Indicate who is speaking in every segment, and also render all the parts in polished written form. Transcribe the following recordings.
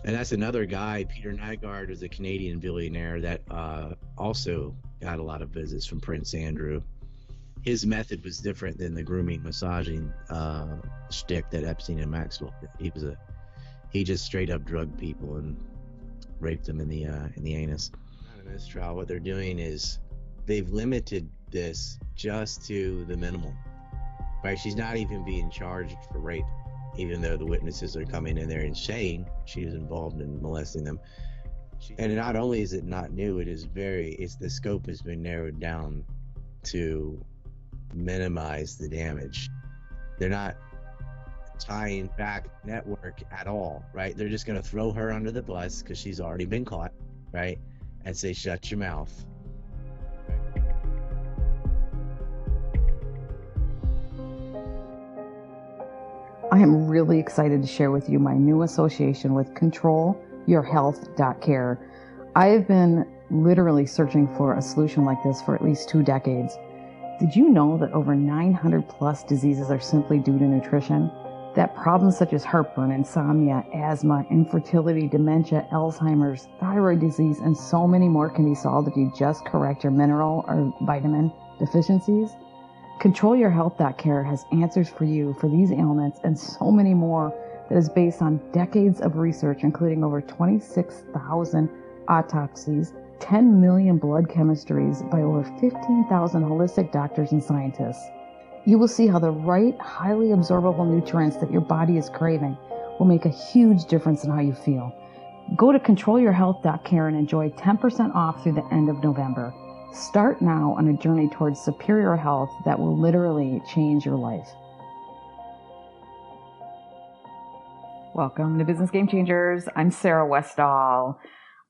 Speaker 1: And that's another guy, Peter Nygaard, is a Canadian billionaire that also got a lot of visits from Prince Andrew. His method was different than the grooming, massaging shtick that Epstein and Maxwell did. He just straight up drugged people and raped them in the anus. In this trial, what they're doing is they've limited this just to the minimum. Right? She's not even being charged for rape, even though the witnesses are coming in there and saying she was involved in molesting them. And not only is it not new, the scope has been narrowed down to minimize the damage. They're not tying back network at all, right? They're just going to throw her under the bus because she's already been caught, right? And say, shut your mouth.
Speaker 2: I am really excited to share with you my new association with controlyourhealth.care. I have been literally searching for a solution like this for at least 2 decades. Did you know that over 900 plus diseases are simply due to nutrition? That problems such as heartburn, insomnia, asthma, infertility, dementia, Alzheimer's, thyroid disease, and so many more can be solved if you just correct your mineral or vitamin deficiencies? ControlYourHealth.care has answers for you for these ailments and so many more that is based on decades of research, including over 26,000 autopsies, 10 million blood chemistries by over 15,000 holistic doctors and scientists. You will see how the right, highly absorbable nutrients that your body is craving will make a huge difference in how you feel. Go to ControlYourHealth.care and enjoy 10% off through the end of November. Start now on a journey towards superior health that will literally change your life. Welcome to Business Game Changers. I'm Sarah Westall.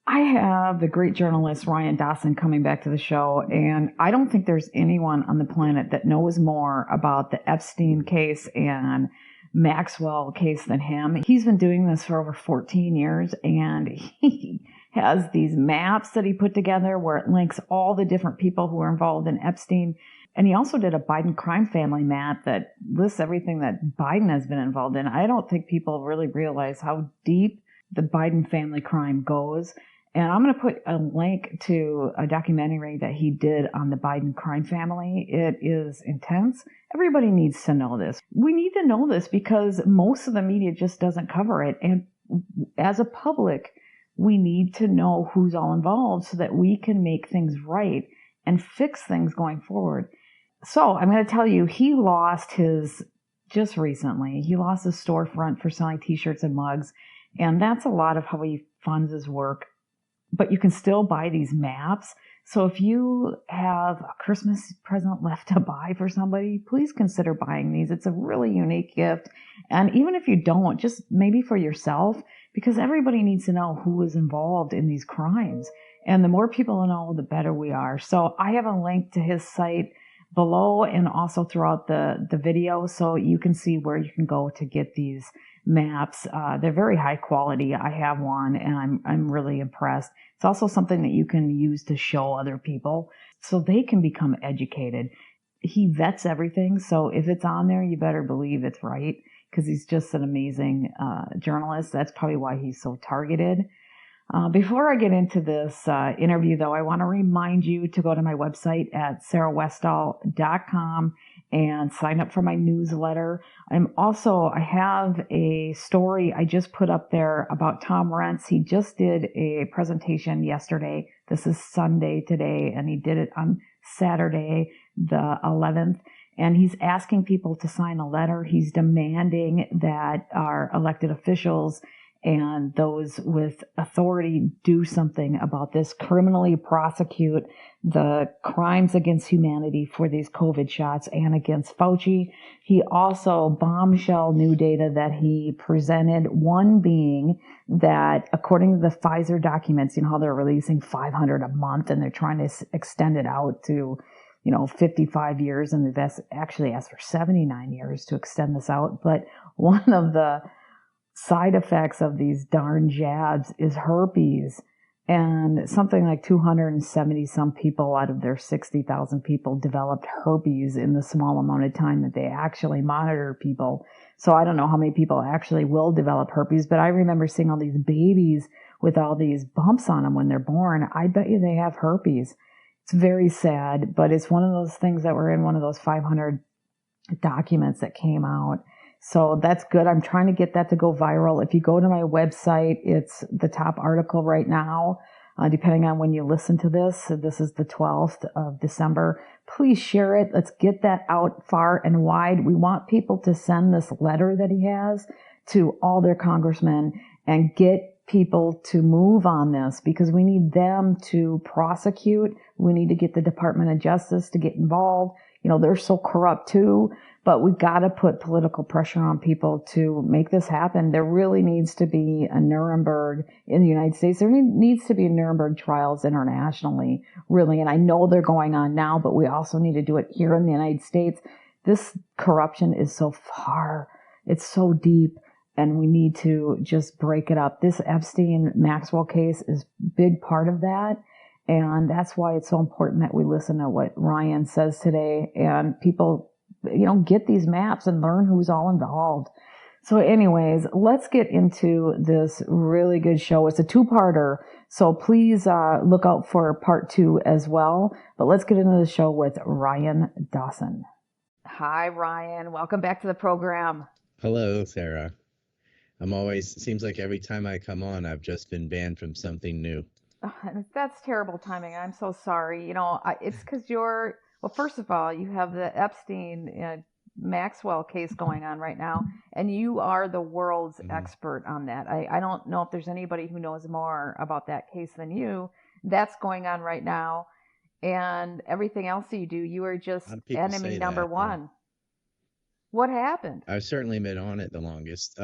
Speaker 2: I have the great journalist Ryan Dawson coming back to the show, and I don't think there's anyone on the planet that knows more about the Epstein case and Maxwell case than him. He's been doing this for over 14 years, and he has these maps that he put together where it links all the different people who were involved in Epstein. And he also did a Biden crime family map that lists everything that Biden has been involved in. I don't think people really realize how deep the Biden family crime goes. And I'm going to put a link to a documentary that he did on the Biden crime family. It is intense. Everybody needs to know this. We need to know this because most of the media just doesn't cover it. And as a public, we need to know who's all involved so that we can make things right and fix things going forward. So I'm going to tell you, he lost his storefront for selling t-shirts and mugs. And that's a lot of how he funds his work. But you can still buy these maps. So if you have a Christmas present left to buy for somebody, please consider buying these. It's a really unique gift. And even if you don't, just maybe for yourself, because everybody needs to know who is involved in these crimes. And the more people know, the better we are. So I have a link to his site below and also throughout the video, so you can see where you can go to get these maps. They're very high quality. I have one and I'm really impressed. It's also something that you can use to show other people so they can become educated. He vets everything, so if it's on there, you better believe it's right, because he's just an amazing journalist. That's probably why he's so targeted. Before I get into this interview, though, I want to remind you to go to my website at sarahwestall.com and sign up for my newsletter. I have a story I just put up there about Tom Rentz. He just did a presentation yesterday. This is Sunday today, and he did it on Saturday, the 11th. And he's asking people to sign a letter. He's demanding that our elected officials and those with authority do something about this, criminally prosecute the crimes against humanity for these COVID shots and against Fauci. He also bombshell new data that he presented, one being that according to the Pfizer documents, you know how they're releasing 500 a month and they're trying to extend it out to 55 years, and they've actually asked for 79 years to extend this out. But one of the side effects of these darn jabs is herpes. And something like 270 some people out of their 60,000 people developed herpes in the small amount of time that they actually monitor people. So I don't know how many people actually will develop herpes, but I remember seeing all these babies with all these bumps on them when they're born. I bet you they have herpes. It's very sad, but it's one of those things that were in one of those 500 documents that came out. So that's good. I'm trying to get that to go viral. If you go to my website, it's the top article right now. Depending on when you listen to this, this is the 12th of December. Please share it. Let's get that out far and wide. We want people to send this letter that he has to all their congressmen and get people to move on this, because we need them to prosecute. We need to get the Department of Justice to get involved. You know, they're so corrupt too, but we got to put political pressure on people to make this happen. There really needs to be a Nuremberg in the United States. There needs to be Nuremberg trials internationally, really. And I know they're going on now, but we also need to do it here in the United States. This corruption is so far, it's so deep, and we need to just break it up. This Epstein Maxwell case is a big part of that. And that's why it's so important that we listen to what Ryan says today, and people, you know, get these maps and learn who's all involved. So anyways, let's get into this really good show. It's a two-parter, so please look out for part 2 as well. But let's get into the show with Ryan Dawson. Hi, Ryan. Welcome back to the program.
Speaker 1: Hello, Sarah. It seems like every time I come on, I've just been banned from something new.
Speaker 2: That's terrible timing. I'm so sorry. You know, it's because well, first of all, you have the Epstein Maxwell case going on right now, and you are the world's expert on that. I don't know if there's anybody who knows more about that case than you. That's going on right now, and everything else that you do, you are just enemy number one. Yeah. What happened?
Speaker 1: I've certainly been on it the longest.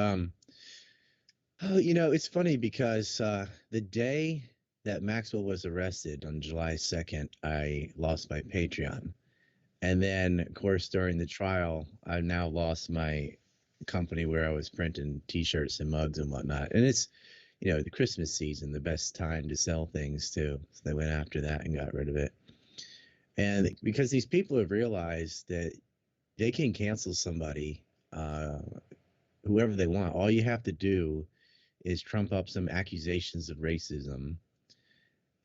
Speaker 1: You know, it's funny because the day that Maxwell was arrested on July 2nd, I lost my Patreon. And then, of course, during the trial, I now lost my company where I was printing T-shirts and mugs and whatnot. And it's, you know, the Christmas season, the best time to sell things too. So they went after that and got rid of it. And because these people have realized that they can cancel somebody, whoever they want. All you have to do is trump up some accusations of racism,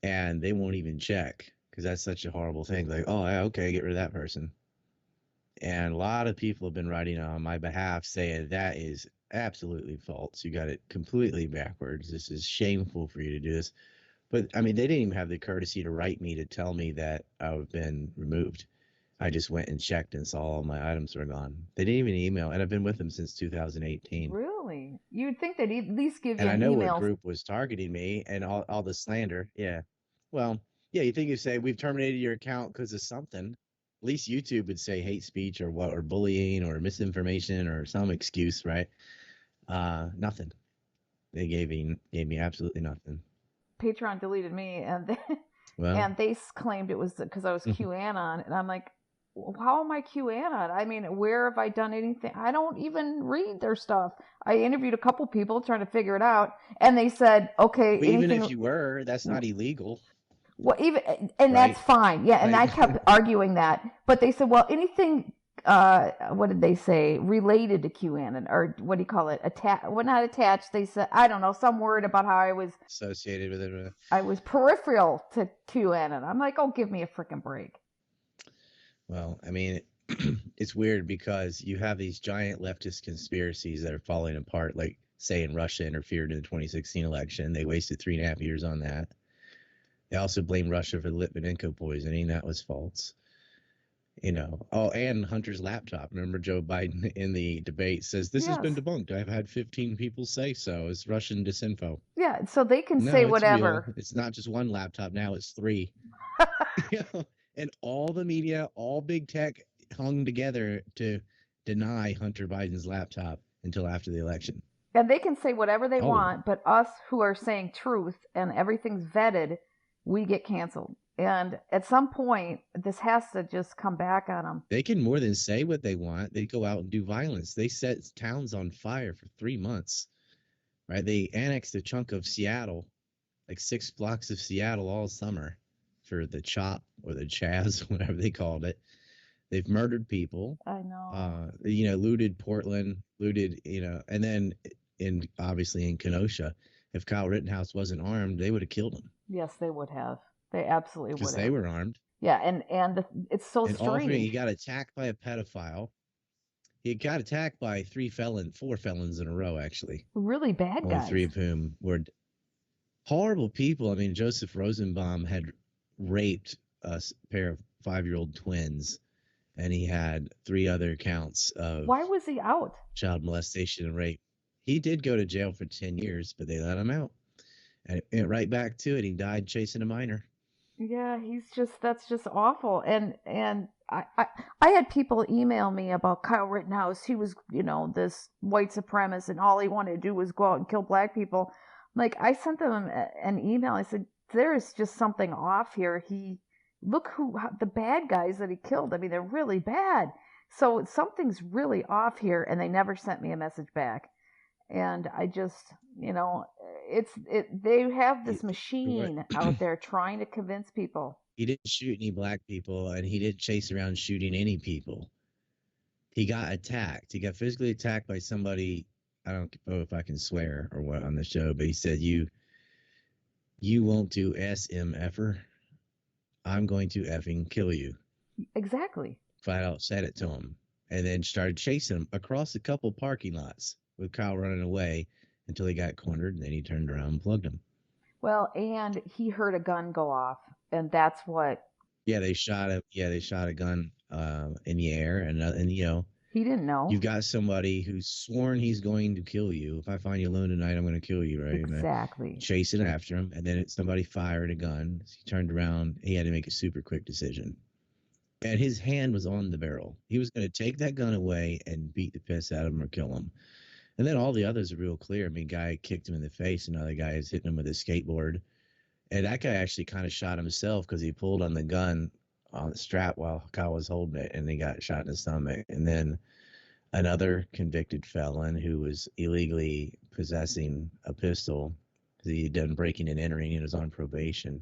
Speaker 1: and they won't even check, because that's such a horrible thing. Like, oh, yeah, okay, get rid of that person. And a lot of people have been writing on my behalf saying that is absolutely false. You got it completely backwards. This is shameful for you to do this. But, I mean, they didn't even have the courtesy to write me to tell me that I've been removed. I just went and checked and saw all my items were gone. They didn't even email, and I've been with them since 2018.
Speaker 2: Really? You'd think they'd at least give you an email.
Speaker 1: And I know what group was targeting me and all the slander. Yeah. Well, yeah, you think you say we've terminated your account because of something. At least YouTube would say hate speech or what, or bullying or misinformation or some excuse, right? Nothing. They gave me absolutely nothing.
Speaker 2: Patreon deleted me, and they claimed it was because I was QAnon, and I'm like, how am I QAnon? I mean, where have I done anything? I don't even read their stuff. I interviewed a couple people trying to figure it out, and they said, okay,
Speaker 1: but even if you were, that's not illegal.
Speaker 2: Well, that's fine. Yeah, and I kept arguing that. But they said, well, anything, what did they say, related to QAnon, or what do you call it? Not attached. They said, I don't know, some word about how I was
Speaker 1: associated with it.
Speaker 2: I was peripheral to QAnon. I'm like, oh, give me a freaking break.
Speaker 1: Well, I mean, it's weird because you have these giant leftist conspiracies that are falling apart, like saying Russia interfered in the 2016 election. They wasted 3.5 years on that. They also blame Russia for the Litvinenko poisoning. That was false. You know, oh, and Hunter's laptop. Remember Joe Biden in the debate says, this has been debunked. I've had 15 people say so. It's Russian disinfo.
Speaker 2: Yeah, so they can say whatever.
Speaker 1: Real. It's not just one laptop. Now it's 3. You know? And all the media, all big tech hung together to deny Hunter Biden's laptop until after the election.
Speaker 2: And they can say whatever they want, but us who are saying truth and everything's vetted, we get canceled. And at some point, this has to just come back on them.
Speaker 1: They can more than say what they want. They go out and do violence. They set towns on fire for 3 months, right? They annexed a chunk of Seattle like 6 blocks of Seattle all summer for the chop or the chaz, whatever they called it. They've murdered people.
Speaker 2: I know.
Speaker 1: Looted Portland, looted, and then obviously in Kenosha, if Kyle Rittenhouse wasn't armed, they would have killed him
Speaker 2: Yes, they would have. They absolutely
Speaker 1: because
Speaker 2: would
Speaker 1: they
Speaker 2: have.
Speaker 1: were armed.
Speaker 2: Yeah, it's so
Speaker 1: And all three,
Speaker 2: strange.
Speaker 1: he got attacked by a pedophile. He got attacked by 4 felons in a row, actually.
Speaker 2: Really bad
Speaker 1: Only
Speaker 2: guys.
Speaker 1: 3 of whom were horrible people. I mean, Joseph Rosenbaum had raped a pair of 5-year-old twins, and he had 3 other counts of
Speaker 2: Why was he out?
Speaker 1: child molestation and rape. He did go to jail for 10 years, but they let him out. And it went right back to it. He died chasing a minor.
Speaker 2: Yeah, that's just awful. And I had people email me about Kyle Rittenhouse. He was, this white supremacist, and all he wanted to do was go out and kill black people. Like, I sent them an email. I said, there is just something off here. Look the bad guys that he killed. I mean, they're really bad. So something's really off here, and they never sent me a message back. And I just, they have this machine out there trying to convince people.
Speaker 1: He didn't shoot any black people, and he didn't chase around shooting any people. He got attacked. He got physically attacked by somebody. I don't know if I can swear or what on the show, but he said, you won't do SMFer. I'm going to effing kill you.
Speaker 2: Exactly.
Speaker 1: Flat out said it to him, and then started chasing him across a couple parking lots with Kyle running away until he got cornered, and then he turned around and plugged him.
Speaker 2: Well, and he heard a gun go off, and that's what.
Speaker 1: Yeah, they shot him. Yeah, they shot a gun in the air, and
Speaker 2: he didn't know.
Speaker 1: You've got somebody who's sworn he's going to kill you. If I find you alone tonight, I'm going to kill you, right?
Speaker 2: Exactly.
Speaker 1: Chasing after him, and then somebody fired a gun. He turned around. He had to make a super quick decision. And his hand was on the barrel. He was going to take that gun away and beat the piss out of him or kill him. And then all the others are real clear. I mean, guy kicked him in the face. Another guy is hitting him with a skateboard. And that guy actually kind of shot himself because he pulled on the gun on the strap while Kyle was holding it, and he got shot in the stomach. And then another convicted felon who was illegally possessing a pistol because he had done breaking and entering and was on probation,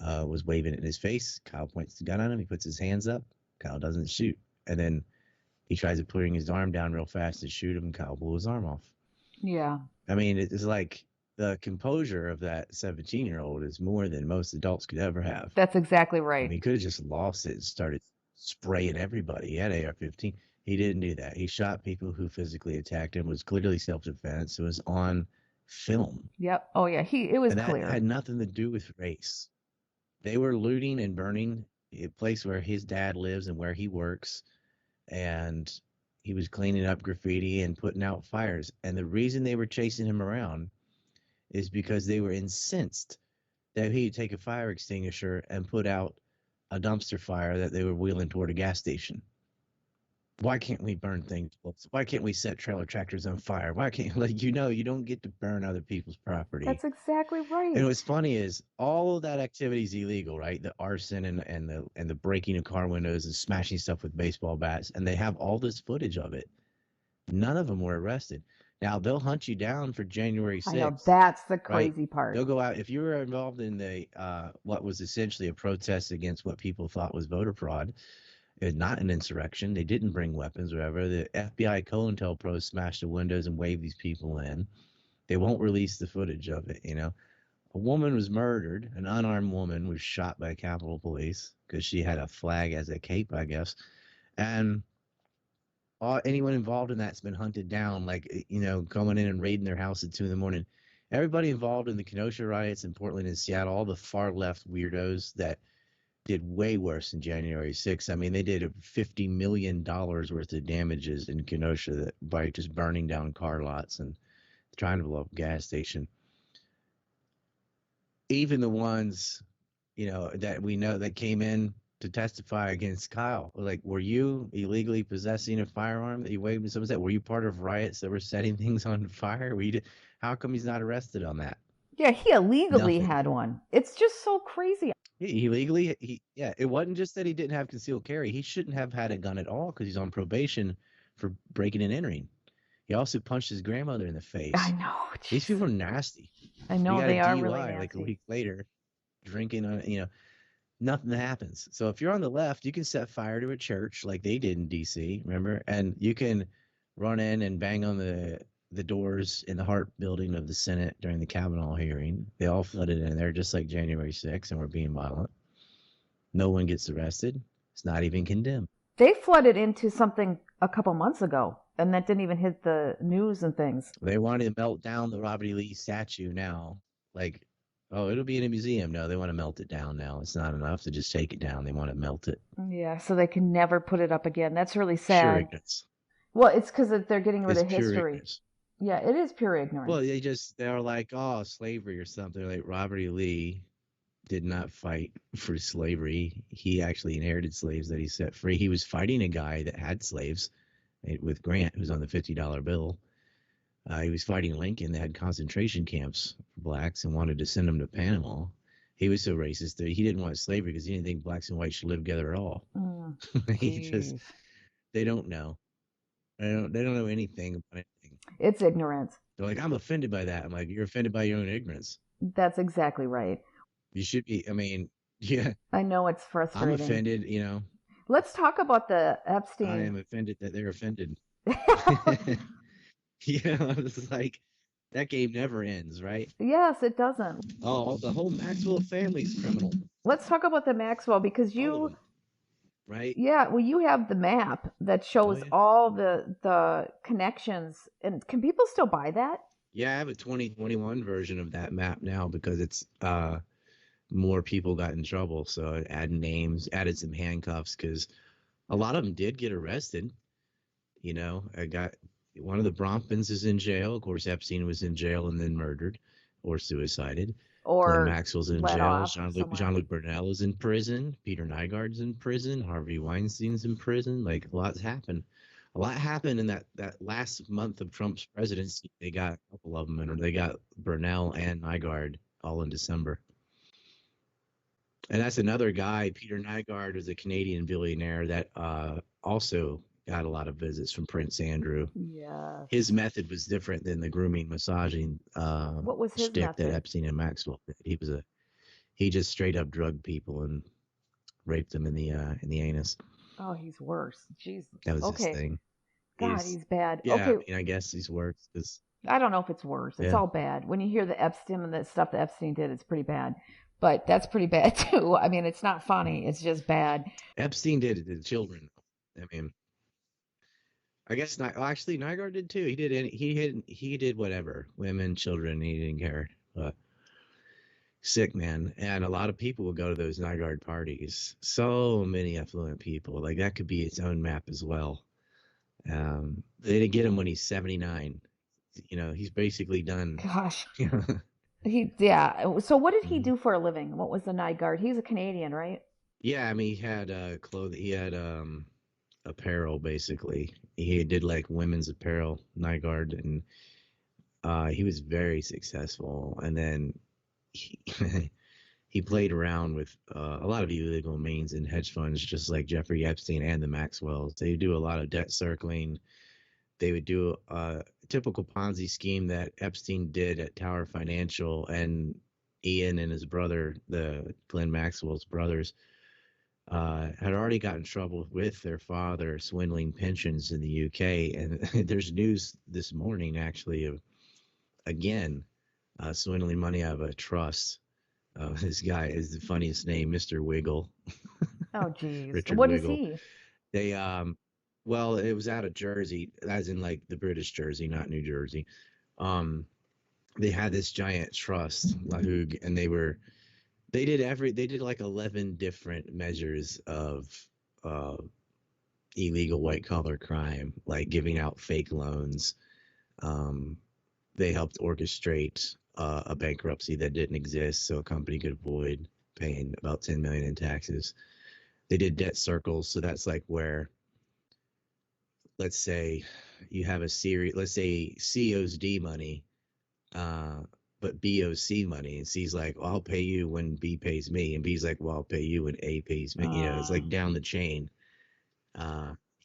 Speaker 1: was waving it in his face. Kyle points the gun at him. He puts his hands up. Kyle doesn't shoot. And then he tries to putting his arm down real fast to shoot him. Kyle blew his arm off.
Speaker 2: Yeah.
Speaker 1: I mean, it's like the composure of that 17-year-old is more than most adults could ever have.
Speaker 2: That's exactly right.
Speaker 1: I mean, he could have just lost it and started spraying everybody. He had AR-15. He didn't do that. He shot people who physically attacked him. It was clearly self-defense. It was on film.
Speaker 2: Yep. Oh, yeah. It was
Speaker 1: clear.
Speaker 2: That
Speaker 1: had nothing to do with race. They were looting and burning a place where his dad lives and where he works. And he was cleaning up graffiti and putting out fires. And the reason they were chasing him around is because they were incensed that he'd take a fire extinguisher and put out a dumpster fire that they were wheeling toward a gas station. Why can't we burn things? Why can't we set trailer tractors on fire? Why can't you don't get to burn other people's property?
Speaker 2: That's exactly right.
Speaker 1: And what's funny is all of that activity is illegal, right? The arson and the breaking of car windows and smashing stuff with baseball bats, and they have all this footage of it. None of them were arrested. Now they'll hunt you down for January 6th. I know,
Speaker 2: that's the crazy part.
Speaker 1: They'll go out if you were involved in the what was essentially a protest against what people thought was voter fraud. It's not an insurrection. They didn't bring weapons or whatever. The FBI COINTELPRO smashed the windows and waved these people in. They won't release the footage of it, A woman was murdered. An unarmed woman was shot by Capitol Police because she had a flag as a cape, I guess. And anyone involved in that's been hunted down, going in and raiding their house at 2 a.m. Everybody involved in the Kenosha riots in Portland and Seattle, all the far left weirdos that did way worse than January 6th. I mean, they did $50 million worth of damages in Kenosha by just burning down car lots and trying to blow up a gas station. Even the ones, that we know that came in to testify against Kyle, were you illegally possessing a firearm that you waved in someone's head? Were you part of riots that were setting things on fire? How come he's not arrested on that?
Speaker 2: Yeah, he illegally had one. It's just so crazy.
Speaker 1: It wasn't just that he didn't have concealed carry. He shouldn't have had a gun at all because he's on probation for breaking and entering. He also punched his grandmother in the face.
Speaker 2: I know.
Speaker 1: These
Speaker 2: Jeez.
Speaker 1: people are nasty.
Speaker 2: I
Speaker 1: He
Speaker 2: know
Speaker 1: got a
Speaker 2: they are really
Speaker 1: DUI like a
Speaker 2: nasty.
Speaker 1: week later, drinking on, nothing happens. So if you're on the left, you can set fire to a church like they did in DC, remember? And you can run in and bang on the doors in the Hart building of the Senate during the Kavanaugh hearing. They all flooded in there just like January 6th and were being violent. No one gets arrested. It's not even condemned.
Speaker 2: They flooded into something a couple months ago, and that didn't even hit the news and things.
Speaker 1: They want to melt down the Robert E. Lee statue now. Like, oh, it'll be in a museum. No, they want to melt it down now. It's not enough to just take it down. They want to melt it.
Speaker 2: Yeah, so they can never put it up again. That's really
Speaker 1: Pure
Speaker 2: sad.
Speaker 1: ignorance.
Speaker 2: Well, it's because they're getting rid
Speaker 1: It's
Speaker 2: of
Speaker 1: pure
Speaker 2: history.
Speaker 1: ignorance.
Speaker 2: Yeah, it is pure ignorance.
Speaker 1: Well, they're like, oh, slavery or something. Like Robert E. Lee did not fight for slavery. He actually inherited slaves that he set free. He was fighting a guy that had slaves with Grant, who's on the $50 bill. He was fighting Lincoln that had concentration camps for blacks and wanted to send them to Panama. He was so racist that he didn't want slavery because he didn't think blacks and whites should live together at all. They don't know. They don't know anything about anything.
Speaker 2: It's ignorance.
Speaker 1: They're like, I'm offended by that. I'm like, you're offended by your own ignorance.
Speaker 2: That's exactly right.
Speaker 1: You should be. I mean, yeah.
Speaker 2: I know it's frustrating.
Speaker 1: I'm offended,
Speaker 2: Let's talk about the Epstein.
Speaker 1: I am offended that they're offended. It's like that game never ends, right?
Speaker 2: Yes, it doesn't.
Speaker 1: Oh, the whole Maxwell family's criminal.
Speaker 2: Let's talk about the Maxwell because you,
Speaker 1: right?
Speaker 2: Yeah, well, you have the map that shows all the connections. And can people still buy that?
Speaker 1: Yeah, I have a 2021 version of that map now because it's more people got in trouble. So I added names, added some handcuffs because a lot of them did get arrested. I got one of the Bromptons is in jail. Of course, Epstein was in jail and then murdered or suicided. Glenn Maxwell's in jail. Jean-Luc Burnell is in prison. Peter Nygaard's in prison. Harvey Weinstein's in prison. Like, a lot's happened. A lot happened in that last month of Trump's presidency. They got a couple of them, and they got Burnell and Nygaard all in December. And that's another guy. Peter Nygaard is a Canadian billionaire that also got a lot of visits from Prince Andrew.
Speaker 2: Yeah.
Speaker 1: His method was different than the grooming, massaging
Speaker 2: what was his
Speaker 1: shtick
Speaker 2: method?
Speaker 1: that Epstein and Maxwell did. He just straight up drugged people and raped them in the anus.
Speaker 2: Oh, he's worse. Jesus.
Speaker 1: That was his thing.
Speaker 2: God, he's bad.
Speaker 1: Yeah,
Speaker 2: okay.
Speaker 1: I guess he's worse because
Speaker 2: I don't know if it's worse. It's all bad. When you hear the Epstein and the stuff that Epstein did, it's pretty bad. But that's pretty bad too. I mean, it's not funny. It's just bad.
Speaker 1: Epstein did it to children. I mean, I guess not. Actually, Nygaard did too. He did whatever. Women, children. He didn't care. But sick man, and a lot of people would go to those Nygaard parties. So many affluent people. Like that could be its own map as well. They didn't get him when he's 79. He's basically done.
Speaker 2: Gosh. So what did he do for a living? What was the Nygaard? He's a Canadian, right?
Speaker 1: Yeah, I mean, he had clothing. He had apparel, basically. He did like women's apparel, Nygaard, and he was very successful. And then he played around with a lot of illegal means and hedge funds, just like Jeffrey Epstein and the Maxwells. They do a lot of debt circling. They would do a typical Ponzi scheme that Epstein did at Tower Financial, and Ian and his brother, the Glenn Maxwell's brothers, had already got in trouble with their father swindling pensions in the UK. And there's news this morning, actually, of, again, swindling money out of a trust. This guy is the funniest name, Mr. Wiggle.
Speaker 2: Oh, geez.
Speaker 1: Richard
Speaker 2: What
Speaker 1: Wiggle.
Speaker 2: is he?
Speaker 1: They, well, it was out of Jersey, as in like the British Jersey, not New Jersey. They had this giant trust, Lahug, and they did like 11 different measures of illegal white collar crime, like giving out fake loans. They helped orchestrate a bankruptcy that didn't exist, so a company could avoid paying about $10 million in taxes. They did debt circles, so that's like where, let's say you have a series, let's say COSD money, but BOC money, and C's like, well, I'll pay you when B pays me, and B's like, well, I'll pay you when A pays me. It's like down the chain.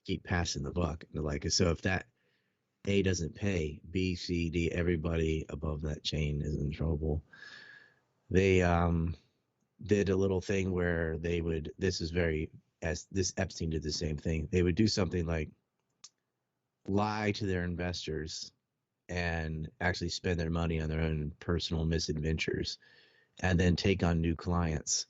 Speaker 1: Keep passing the buck. And like, so if that A doesn't pay, B, C, D, everybody above that chain is in trouble. They did a little thing where they would, this Epstein did the same thing. They would do something like lie to their investors and actually spend their money on their own personal misadventures and then take on new clients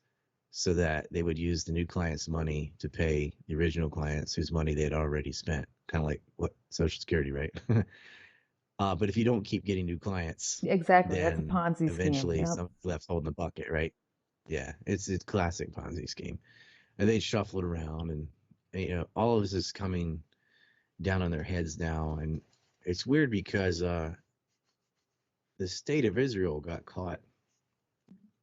Speaker 1: so that they would use the new clients' money to pay the original clients whose money they had already spent. Kind of like what Social Security, right? But if you don't keep getting new clients,
Speaker 2: Exactly. That's a
Speaker 1: then
Speaker 2: Ponzi scheme.
Speaker 1: eventually
Speaker 2: Yep.
Speaker 1: someone's left holding the bucket, right? Yeah, it's a classic Ponzi scheme. And they shuffle it around, and all of this is coming down on their heads now. And it's weird because the state of Israel got caught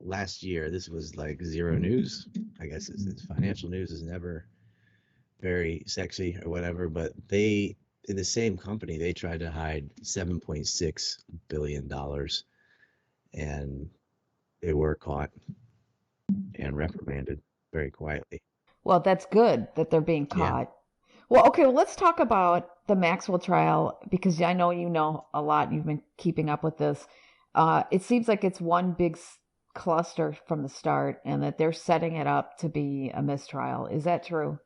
Speaker 1: last year. This was like zero news. I guess it's financial news is never very sexy or whatever, but they, in the same company, they tried to hide $7.6 billion, and they were caught and reprimanded very quietly.
Speaker 2: Well, that's good that they're being
Speaker 1: Yeah.
Speaker 2: caught. Well, okay, well, let's talk about the Maxwell trial because I know you know a lot. You've been keeping up with this. It seems like it's one big cluster from the start and that they're setting it up to be a mistrial. Is that true?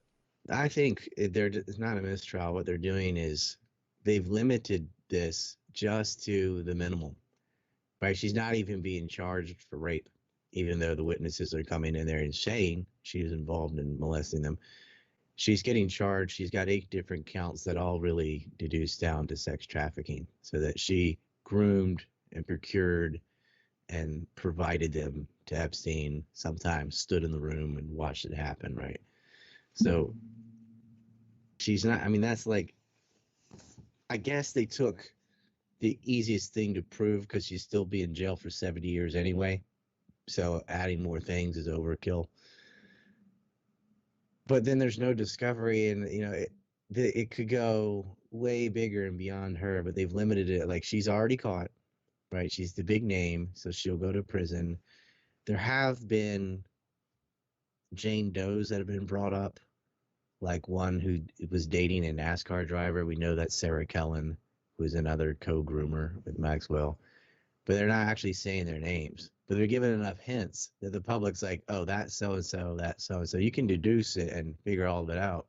Speaker 1: I think it's not a mistrial. What they're doing is they've limited this just to the minimum, right? She's not even being charged for rape, even though the witnesses are coming in there and saying she's involved in molesting them. She's getting charged. She's got 8 different counts that all really deduce down to sex trafficking, so that she groomed and procured and provided them to Epstein, sometimes stood in the room and watched it happen, right? So she's not, I mean, that's like, I guess they took the easiest thing to prove because she's still be in jail for 70 years anyway. So adding more things is overkill. But then there's no discovery, and it could go way bigger and beyond her, but they've limited it. Like, she's already caught, right? She's the big name, so she'll go to prison. There have been Jane Does that have been brought up, like one who was dating a NASCAR driver. We know that's Sarah Kellen, who's another co-groomer with Maxwell, but they're not actually saying their names. But they're giving enough hints that the public's like, oh, that's so-and-so, that's so-and-so. You can deduce it and figure all of it out.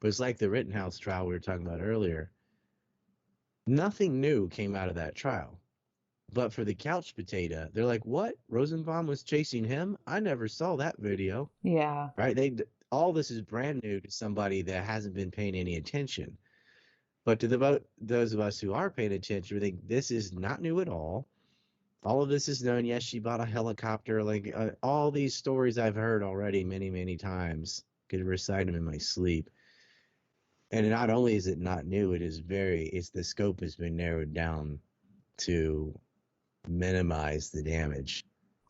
Speaker 1: But it's like the Rittenhouse trial we were talking about earlier. Nothing new came out of that trial. But for the couch potato, they're like, what? Rosenbaum was chasing him? I never saw that video.
Speaker 2: Yeah.
Speaker 1: Right? All this is brand new to somebody that hasn't been paying any attention. But to those of us who are paying attention, we think this is not new at all. All of this is known. Yes, she bought a helicopter. Like all these stories I've heard already many, many times. Could recite them in my sleep. And not only is it not new, it's the scope has been narrowed down to minimize the damage.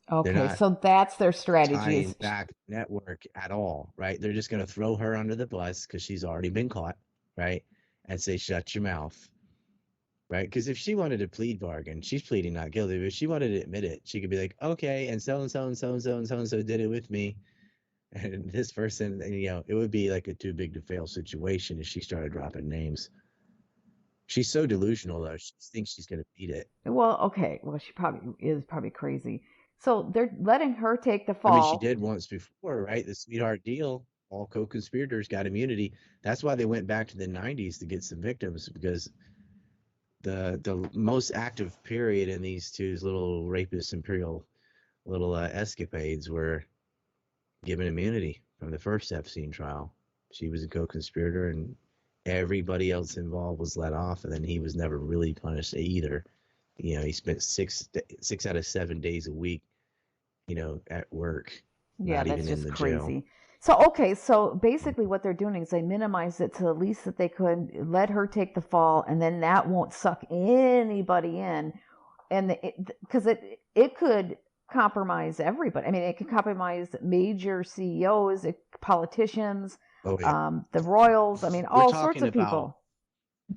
Speaker 1: They're
Speaker 2: Okay,
Speaker 1: not
Speaker 2: so that's their strategy
Speaker 1: tying
Speaker 2: is
Speaker 1: back network at all, right? They're just going to throw her under the bus because she's already been caught, right? And say, shut your mouth, right? Because if she wanted to plead bargain, she's pleading not guilty. But if she wanted to admit it, she could be like, okay, and so and so and so and so and so and so did it with me. And this person, it would be like a too big to fail situation if she started dropping names. She's so delusional, though. She thinks she's going to beat it.
Speaker 2: well, okay. Well, she probably is probably crazy. So they're letting her take the
Speaker 1: I mean, she
Speaker 2: fall.
Speaker 1: did once before, right? The sweetheart deal. All co-conspirators got immunity. That's why they went back to the 90s to get some victims, because the most active period in these two little rapist imperial little escapades were given immunity from the first Epstein trial. She was a co-conspirator, and everybody else involved was let off, and then he was never really punished either. He spent 6 out of 7 days a week, at work,
Speaker 2: Yeah,
Speaker 1: not
Speaker 2: that's
Speaker 1: even in
Speaker 2: just
Speaker 1: the jail.
Speaker 2: crazy. So okay, so basically what they're doing is they minimize it to the least that they could, let her take the fall, and then that won't suck anybody in, and because it could compromise everybody. I mean, it could compromise major CEOs, politicians,
Speaker 1: Oh yeah,
Speaker 2: the royals. I mean,
Speaker 1: we're
Speaker 2: all sorts
Speaker 1: talking
Speaker 2: of
Speaker 1: about
Speaker 2: people.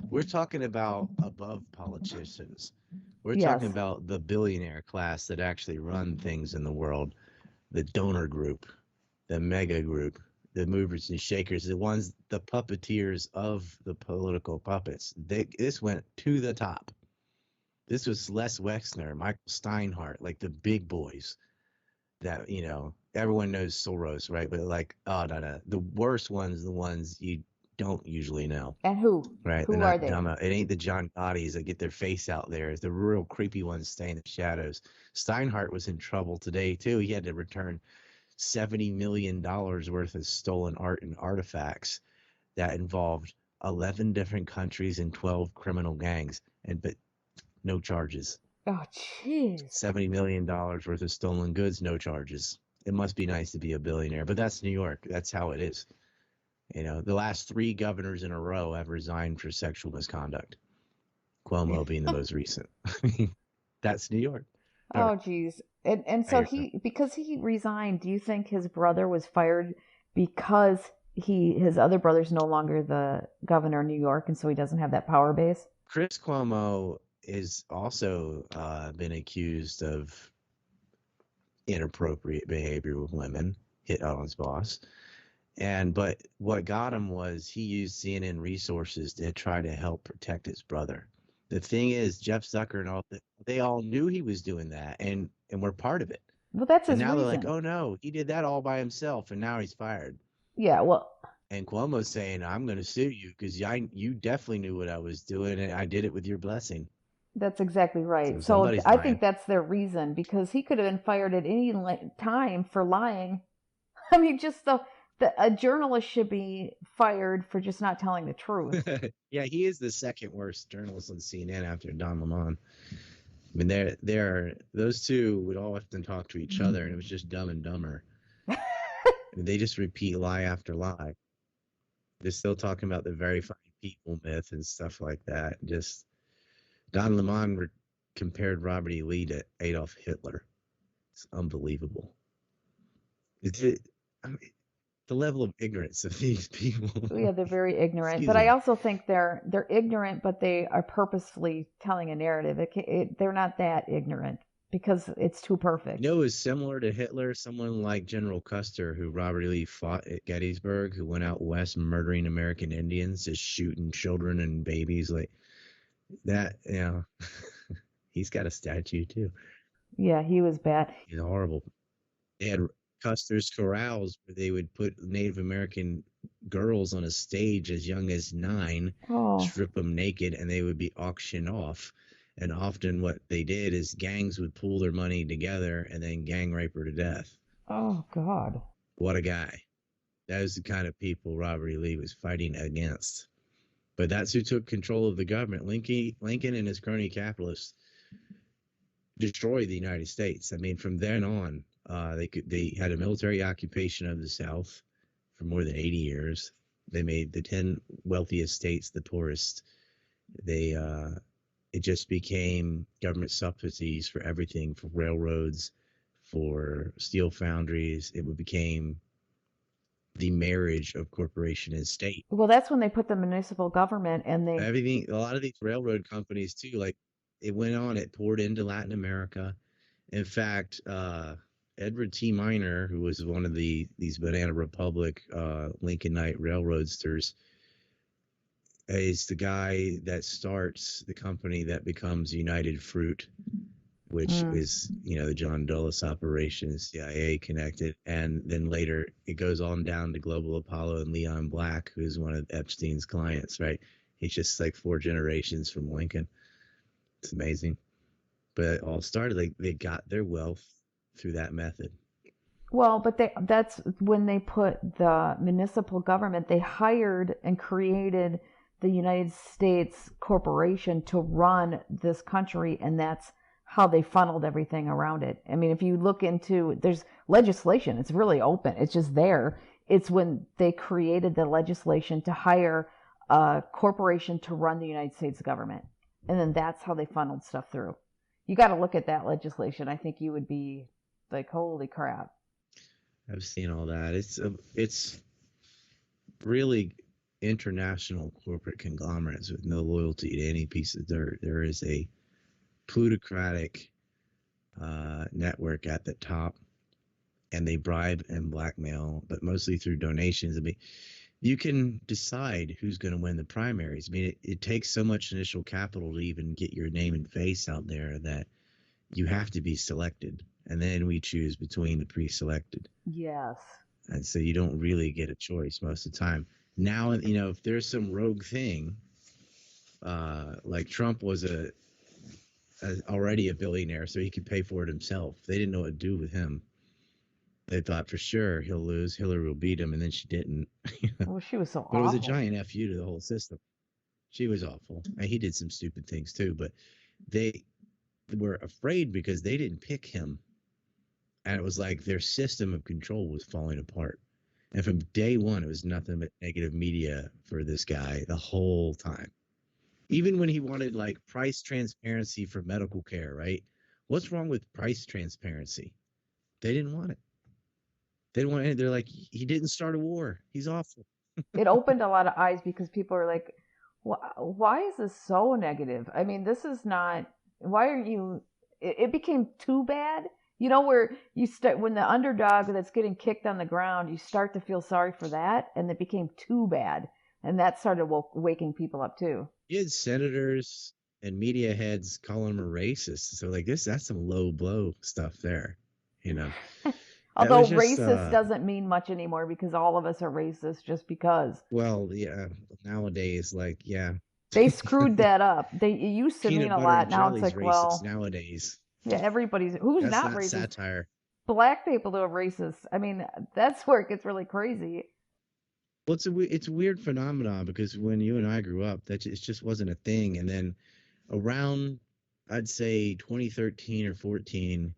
Speaker 1: we're talking about above politicians. We're talking
Speaker 2: Yes.
Speaker 1: about the billionaire class that actually run things in the world, the donor group, the mega group. the movers and shakers, the puppeteers of the political puppets. This went to the top. This was Les Wexner, Michael Steinhardt, like the big boys that, everyone knows Soros, right? But like, oh, no. The worst ones, the ones you don't usually know.
Speaker 2: And who?
Speaker 1: Right. They're
Speaker 2: Who are
Speaker 1: not
Speaker 2: they?
Speaker 1: dumb. It ain't the John Gottis that get their face out there. It's the real creepy ones stay in the shadows. Steinhardt was in trouble today, too. He had to return $70 million worth of stolen art and artifacts that involved 11 different countries and 12 criminal gangs, but no charges.
Speaker 2: Oh, jeez.
Speaker 1: $70 million worth of stolen goods, no charges. It must be nice to be a billionaire, but that's New York. That's how it is. The last 3 governors in a row have resigned for sexual misconduct. Cuomo being the most recent. That's New York.
Speaker 2: Oh, geez. And so because he resigned, do you think his brother was fired because his other brother's no longer the governor of New York, and so he doesn't have that power base?
Speaker 1: Chris Cuomo is also been accused of inappropriate behavior with women, hit on his boss. But what got him was he used CNN resources to try to help protect his brother. The thing is, Jeff Zucker and all they all knew he was doing that and were part of it.
Speaker 2: Well, that's his
Speaker 1: reason. And now
Speaker 2: reason.
Speaker 1: they're like, oh no, he did that all by himself, and now he's fired.
Speaker 2: Yeah, well.
Speaker 1: And Cuomo's saying, I'm going to sue you because you definitely knew what I was doing, and I did it with your blessing.
Speaker 2: That's exactly right. So I think that's their reason, because he could have been fired at any time for lying. I mean, just a journalist should be fired for just not telling the truth.
Speaker 1: Yeah, he is the second worst journalist on CNN after Don Lemon. I mean, those two would often talk to each other, and it was just Dumb and Dumber. They just repeat lie after lie. They're still talking about the verified people myth and stuff like that. Just Don Lemon compared Robert E. Lee to Adolf Hitler. It's unbelievable. I mean, the level of ignorance of these people.
Speaker 2: Yeah, they're very ignorant. But I also think they're ignorant, but they are purposefully telling a narrative. They're not that ignorant because it's too perfect.
Speaker 1: It's similar to Hitler. Someone like General Custer, who Robert E. Lee fought at Gettysburg, who went out west murdering American Indians, just shooting children and babies like that. He's got a statue too.
Speaker 2: Yeah, he was bad.
Speaker 1: He's horrible. They had Custer's corrals where they would put Native American girls on a stage as young as 9, strip them naked, and they would be auctioned off. And often what they did is gangs would pool their money together and then gang rape her to death.
Speaker 2: Oh, God.
Speaker 1: What a guy. That was the kind of people Robert E. Lee was fighting against. But that's who took control of the government. Lincoln and his crony capitalists destroyed the United States. I mean, from then on, they had a military occupation of the South for more than 80 years. They made the 10 wealthiest states the poorest. It just became government subsidies for everything, for railroads, for steel foundries. It became the marriage of corporation and state.
Speaker 2: Well, that's when they put the municipal government and
Speaker 1: everything. A lot of these railroad companies too, like it went on. It poured into Latin America. In fact, Edward T. Miner, who was one of these Banana Republic Lincolnite railroadsters, is the guy that starts the company that becomes United Fruit, which is, the John Dulles operation, CIA connected. And then later it goes on down to Global Apollo and Leon Black, who's one of Epstein's clients, right? He's just like 4 generations from Lincoln. It's amazing. But it all started, they got their wealth through that method.
Speaker 2: Well, but that's when they put the municipal government, they hired and created the United States corporation to run this country, and that's how they funneled everything around it. I mean, if you look into, there's legislation, it's really open, it's just there. It's when they created the legislation to hire a corporation to run the United States government, and then that's how they funneled stuff through. You got to look at that legislation. I think you would be like, holy crap.
Speaker 1: I've seen all that. It's really international corporate conglomerates with no loyalty to any piece of dirt. There is a plutocratic network at the top, and they bribe and blackmail, but mostly through donations. I mean, you can decide who's going to win the primaries. I mean, it takes so much initial capital to even get your name and face out there that you have to be selected. And then we choose between the pre-selected.
Speaker 2: Yes.
Speaker 1: And so you don't really get a choice most of the time. Now, you know, if there's some rogue thing, like Trump was already a billionaire, so he could pay for it himself. They didn't know what to do with him. They thought for sure he'll lose. Hillary will beat him, and then she didn't.
Speaker 2: Well, she was so
Speaker 1: But
Speaker 2: awful.
Speaker 1: it was a giant FU to the whole system. She was awful. And he did some stupid things too, but they were afraid because they didn't pick him. And it was like their system of control was falling apart. And from day one, it was nothing but negative media for this guy the whole time. Even when he wanted like price transparency for medical care, right? What's wrong with price transparency? They didn't want it. They didn't want it. They're like, he didn't start a war. He's awful.
Speaker 2: It opened a lot of eyes because people are like, why is this so negative? I mean, this is not, why are you, it became too bad. You know, where you start, when the underdog that's getting kicked on the ground, you start to feel sorry for that, and it became too bad. And that started waking people up too.
Speaker 1: You had senators and media heads calling him a racist. So like that's some low blow stuff there, you know.
Speaker 2: Although racist doesn't mean much anymore because all of us are racist just because.
Speaker 1: Well, yeah, nowadays, like, yeah.
Speaker 2: They screwed that up. It used to mean a lot. Now it's like, well,
Speaker 1: nowadays.
Speaker 2: Yeah, everybody's who's
Speaker 1: that's
Speaker 2: not
Speaker 1: not
Speaker 2: racist.
Speaker 1: Satire.
Speaker 2: Black people are racist. I mean, that's where it gets really crazy.
Speaker 1: Well, it's a weird phenomenon because when you and I grew up, it just wasn't a thing. And then around, I'd say 2013 or 14,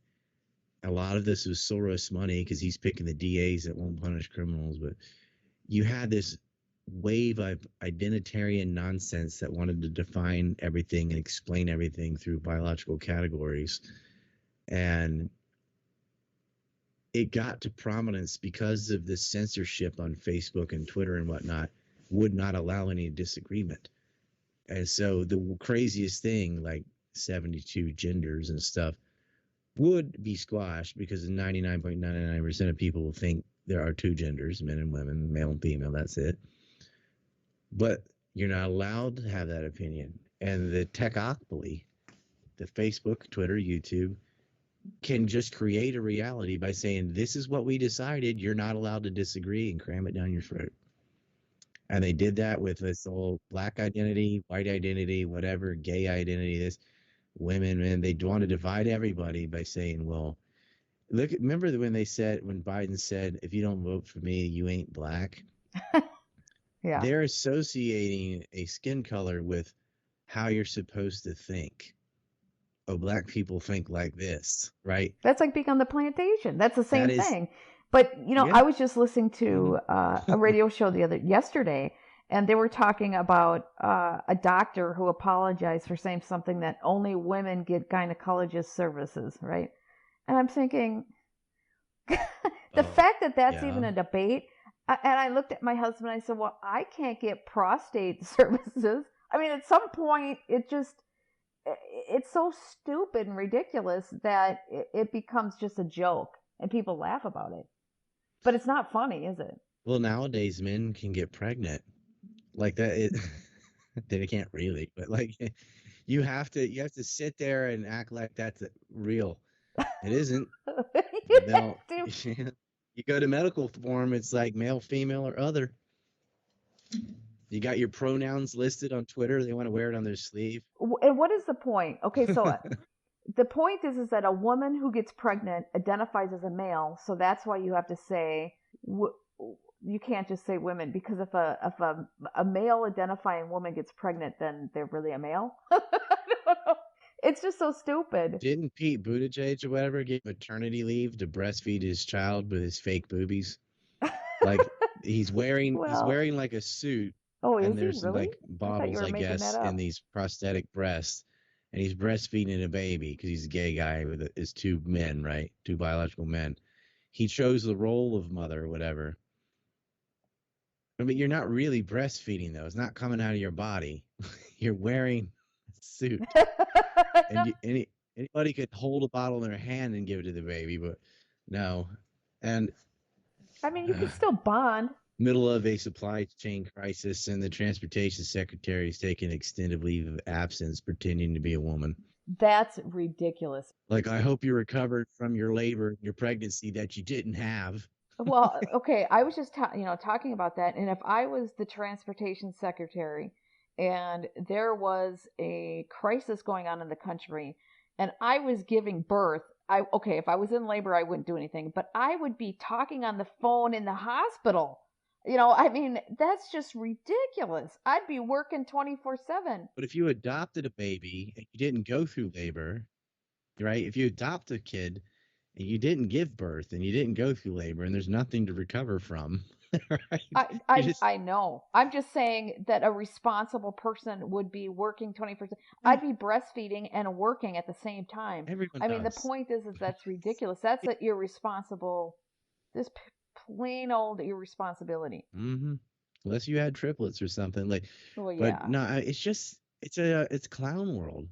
Speaker 1: a lot of this was Soros money because he's picking the DAs that won't punish criminals. But you had this wave of identitarian nonsense that wanted to define everything and explain everything through biological categories. And it got to prominence because of the censorship on Facebook and Twitter and whatnot would not allow any disagreement. And so the craziest thing, like 72 genders and stuff, would be squashed because 99.99% of people will think there are two genders, men and women, male and female, that's it. But you're not allowed to have that opinion. And the techopoly, the Facebook, Twitter, YouTube, can just create a reality by saying, this is what we decided. You're not allowed to disagree, and cram it down your throat. And they did that with this whole black identity, white identity, whatever, gay identity, this, women, men. They want to divide everybody by saying, well, look, remember when Biden said, if you don't vote for me, you ain't black?
Speaker 2: Yeah.
Speaker 1: They're associating a skin color with how you're supposed to think. Oh, black people think like this, right?
Speaker 2: That's like being on the plantation. That's the same thing. But, you know, yeah. I was just listening to a radio show yesterday, and they were talking about a doctor who apologized for saying something that only women get gynecologist services, right? And I'm thinking, the fact that that's even a debate. And I looked at my husband and I said, well, I can't get prostate services. I mean, at some point, it's so stupid and ridiculous that it becomes just a joke and people laugh about it. But it's not funny, is it?
Speaker 1: Well, nowadays, men can get pregnant. Like that, they can't really, but like you have to sit there and act like that's real. It isn't. You go to medical form, it's like male, female, or other. You got your pronouns listed on Twitter. They want to wear it on their sleeve.
Speaker 2: And what is the point? Okay, so the point is that a woman who gets pregnant identifies as a male, so that's why you have to say, you can't just say women, because if a male identifying woman gets pregnant, then they're really a male. I don't know. It's just so stupid.
Speaker 1: Didn't Pete Buttigieg or whatever get maternity leave to breastfeed his child with his fake boobies? Like he's wearing like a suit.
Speaker 2: Oh,
Speaker 1: and
Speaker 2: is
Speaker 1: there's
Speaker 2: he really?
Speaker 1: Like bottles, I guess, in these prosthetic breasts, and he's breastfeeding a baby because he's a gay guy with his two men, right? Two biological men. He chose the role of mother or whatever. But you're not really breastfeeding though. It's not coming out of your body. You're wearing a suit. And anybody could hold a bottle in their hand and give it to the baby, but no. And
Speaker 2: I mean, you can still bond.
Speaker 1: middle of a supply chain crisis, and the transportation secretary is taking extended leave of absence, pretending to be a woman.
Speaker 2: That's ridiculous.
Speaker 1: Like, I hope you recovered from your labor, your pregnancy that you didn't have.
Speaker 2: Well, okay, I was just talking about that, and if I was the transportation secretary and there was a crisis going on in the country and I was giving birth, if I was in labor I wouldn't do anything, but I would be talking on the phone in the hospital. I mean, that's just ridiculous. I'd be working 24/7.
Speaker 1: But if you adopted a baby and you didn't go through labor, right? If you adopt a kid and you didn't give birth and you didn't go through labor and there's nothing to recover from, right?
Speaker 2: I know. I'm just saying that a responsible person would be working 24/7. I'd be breastfeeding and working at the same time.
Speaker 1: Everyone
Speaker 2: I mean, the
Speaker 1: does.
Speaker 2: point is that's ridiculous. That's an irresponsible, this plain old irresponsibility.
Speaker 1: Mm-hmm. Unless you had triplets or something like,
Speaker 2: Well,
Speaker 1: but
Speaker 2: yeah.
Speaker 1: no, it's clown world.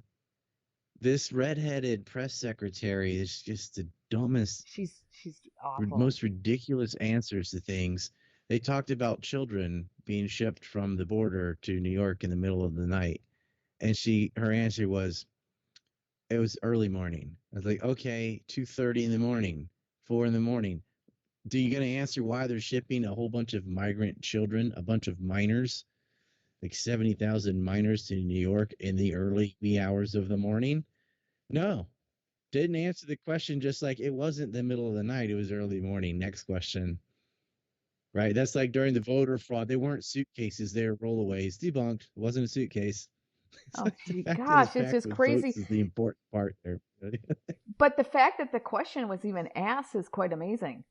Speaker 1: This redheaded press secretary is just the dumbest,
Speaker 2: She's awful.
Speaker 1: most ridiculous answers to things. They talked about children being shipped from the border to New York in the middle of the night, and her answer was, it was early morning. I was like, okay, 2:30 in the morning, 4 in the morning. Do you gonna answer why they're shipping a whole bunch of migrant children, a bunch of minors, like 70,000 minors to New York in the early wee hours of the morning? No, didn't answer the question. Just like, it wasn't the middle of the night, it was early morning. Next question. Right? That's like during the voter fraud. They weren't suitcases, they were rollaways. Debunked. It wasn't a suitcase.
Speaker 2: Oh,
Speaker 1: The fact that
Speaker 2: gosh,
Speaker 1: it's
Speaker 2: it's
Speaker 1: packed
Speaker 2: just
Speaker 1: with
Speaker 2: crazy.
Speaker 1: votes is the important part there.
Speaker 2: But the fact that the question was even asked is quite amazing.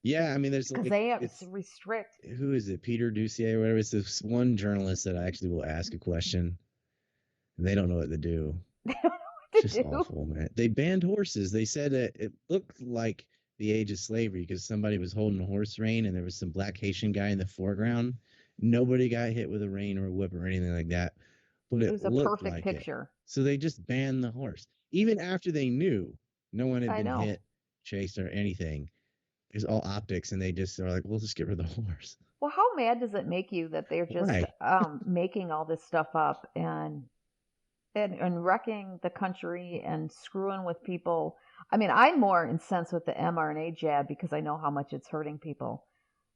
Speaker 1: Yeah, I mean,
Speaker 2: because they have to restrict.
Speaker 1: Who is it? Peter Ducey or whatever. It's this one journalist that actually will ask a question, and they don't know what to do. It's just awful, man. They banned horses. They said that it looked like the age of slavery because somebody was holding a horse rein and there was some black Haitian guy in the foreground. Nobody got hit with a rein or a whip or anything like that, but it
Speaker 2: was a
Speaker 1: looked
Speaker 2: perfect
Speaker 1: like
Speaker 2: picture.
Speaker 1: It. So they just banned the horse, even after they knew no one had been hit, chased, or anything. It's all optics, and they just are like, we'll just get rid of the horse.
Speaker 2: Well, how mad does it make you that they're just making all this stuff up and wrecking the country and screwing with people? I mean, I'm more incensed with the mRNA jab because I know how much it's hurting people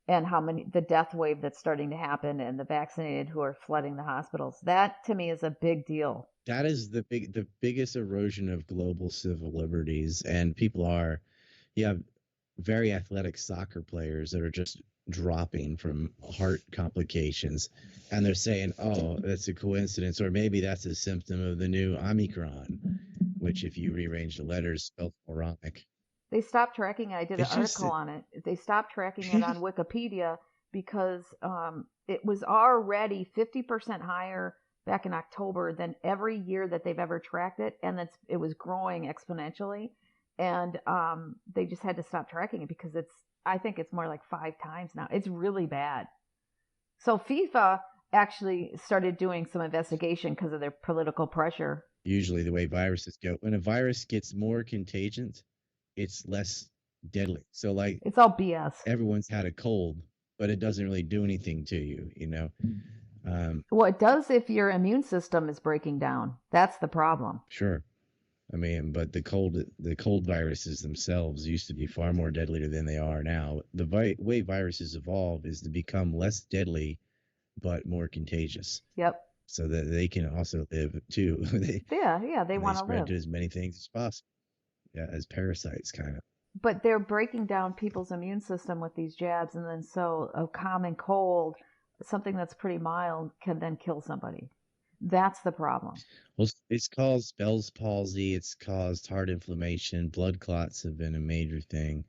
Speaker 2: and the death wave that's starting to happen and the vaccinated who are flooding the hospitals. That to me is a big deal.
Speaker 1: That is the biggest erosion of global civil liberties, and you have very athletic soccer players that are just dropping from heart complications, and they're saying, oh, that's a coincidence, or maybe that's a symptom of the new Omicron, which if you rearrange the letters spelled moronic.
Speaker 2: They stopped tracking it. I did an article on it. They stopped tracking it on Wikipedia because it was already 50% higher back in October than every year that they've ever tracked it, and it was growing exponentially. And they just had to stop tracking it because I think it's more like 5 times now. It's really bad. So FIFA actually started doing some investigation because of their political pressure.
Speaker 1: Usually the way viruses go, when a virus gets more contagious, it's less deadly. So like,
Speaker 2: it's all BS.
Speaker 1: Everyone's had a cold, but it doesn't really do anything to you, you know?
Speaker 2: Well, it does if your immune system is breaking down. That's the problem.
Speaker 1: Sure. I mean, but the cold viruses themselves used to be far more deadly than they are now. The way viruses evolve is to become less deadly, but more contagious.
Speaker 2: Yep.
Speaker 1: So that they can also live too.
Speaker 2: They want to
Speaker 1: spread to as many things as possible. Yeah, as parasites, kind of.
Speaker 2: But they're breaking down people's immune system with these jabs, and then so a common cold, something that's pretty mild, can then kill somebody. That's the problem.
Speaker 1: Well, it's caused Bell's palsy. It's caused heart inflammation. Blood clots have been a major thing.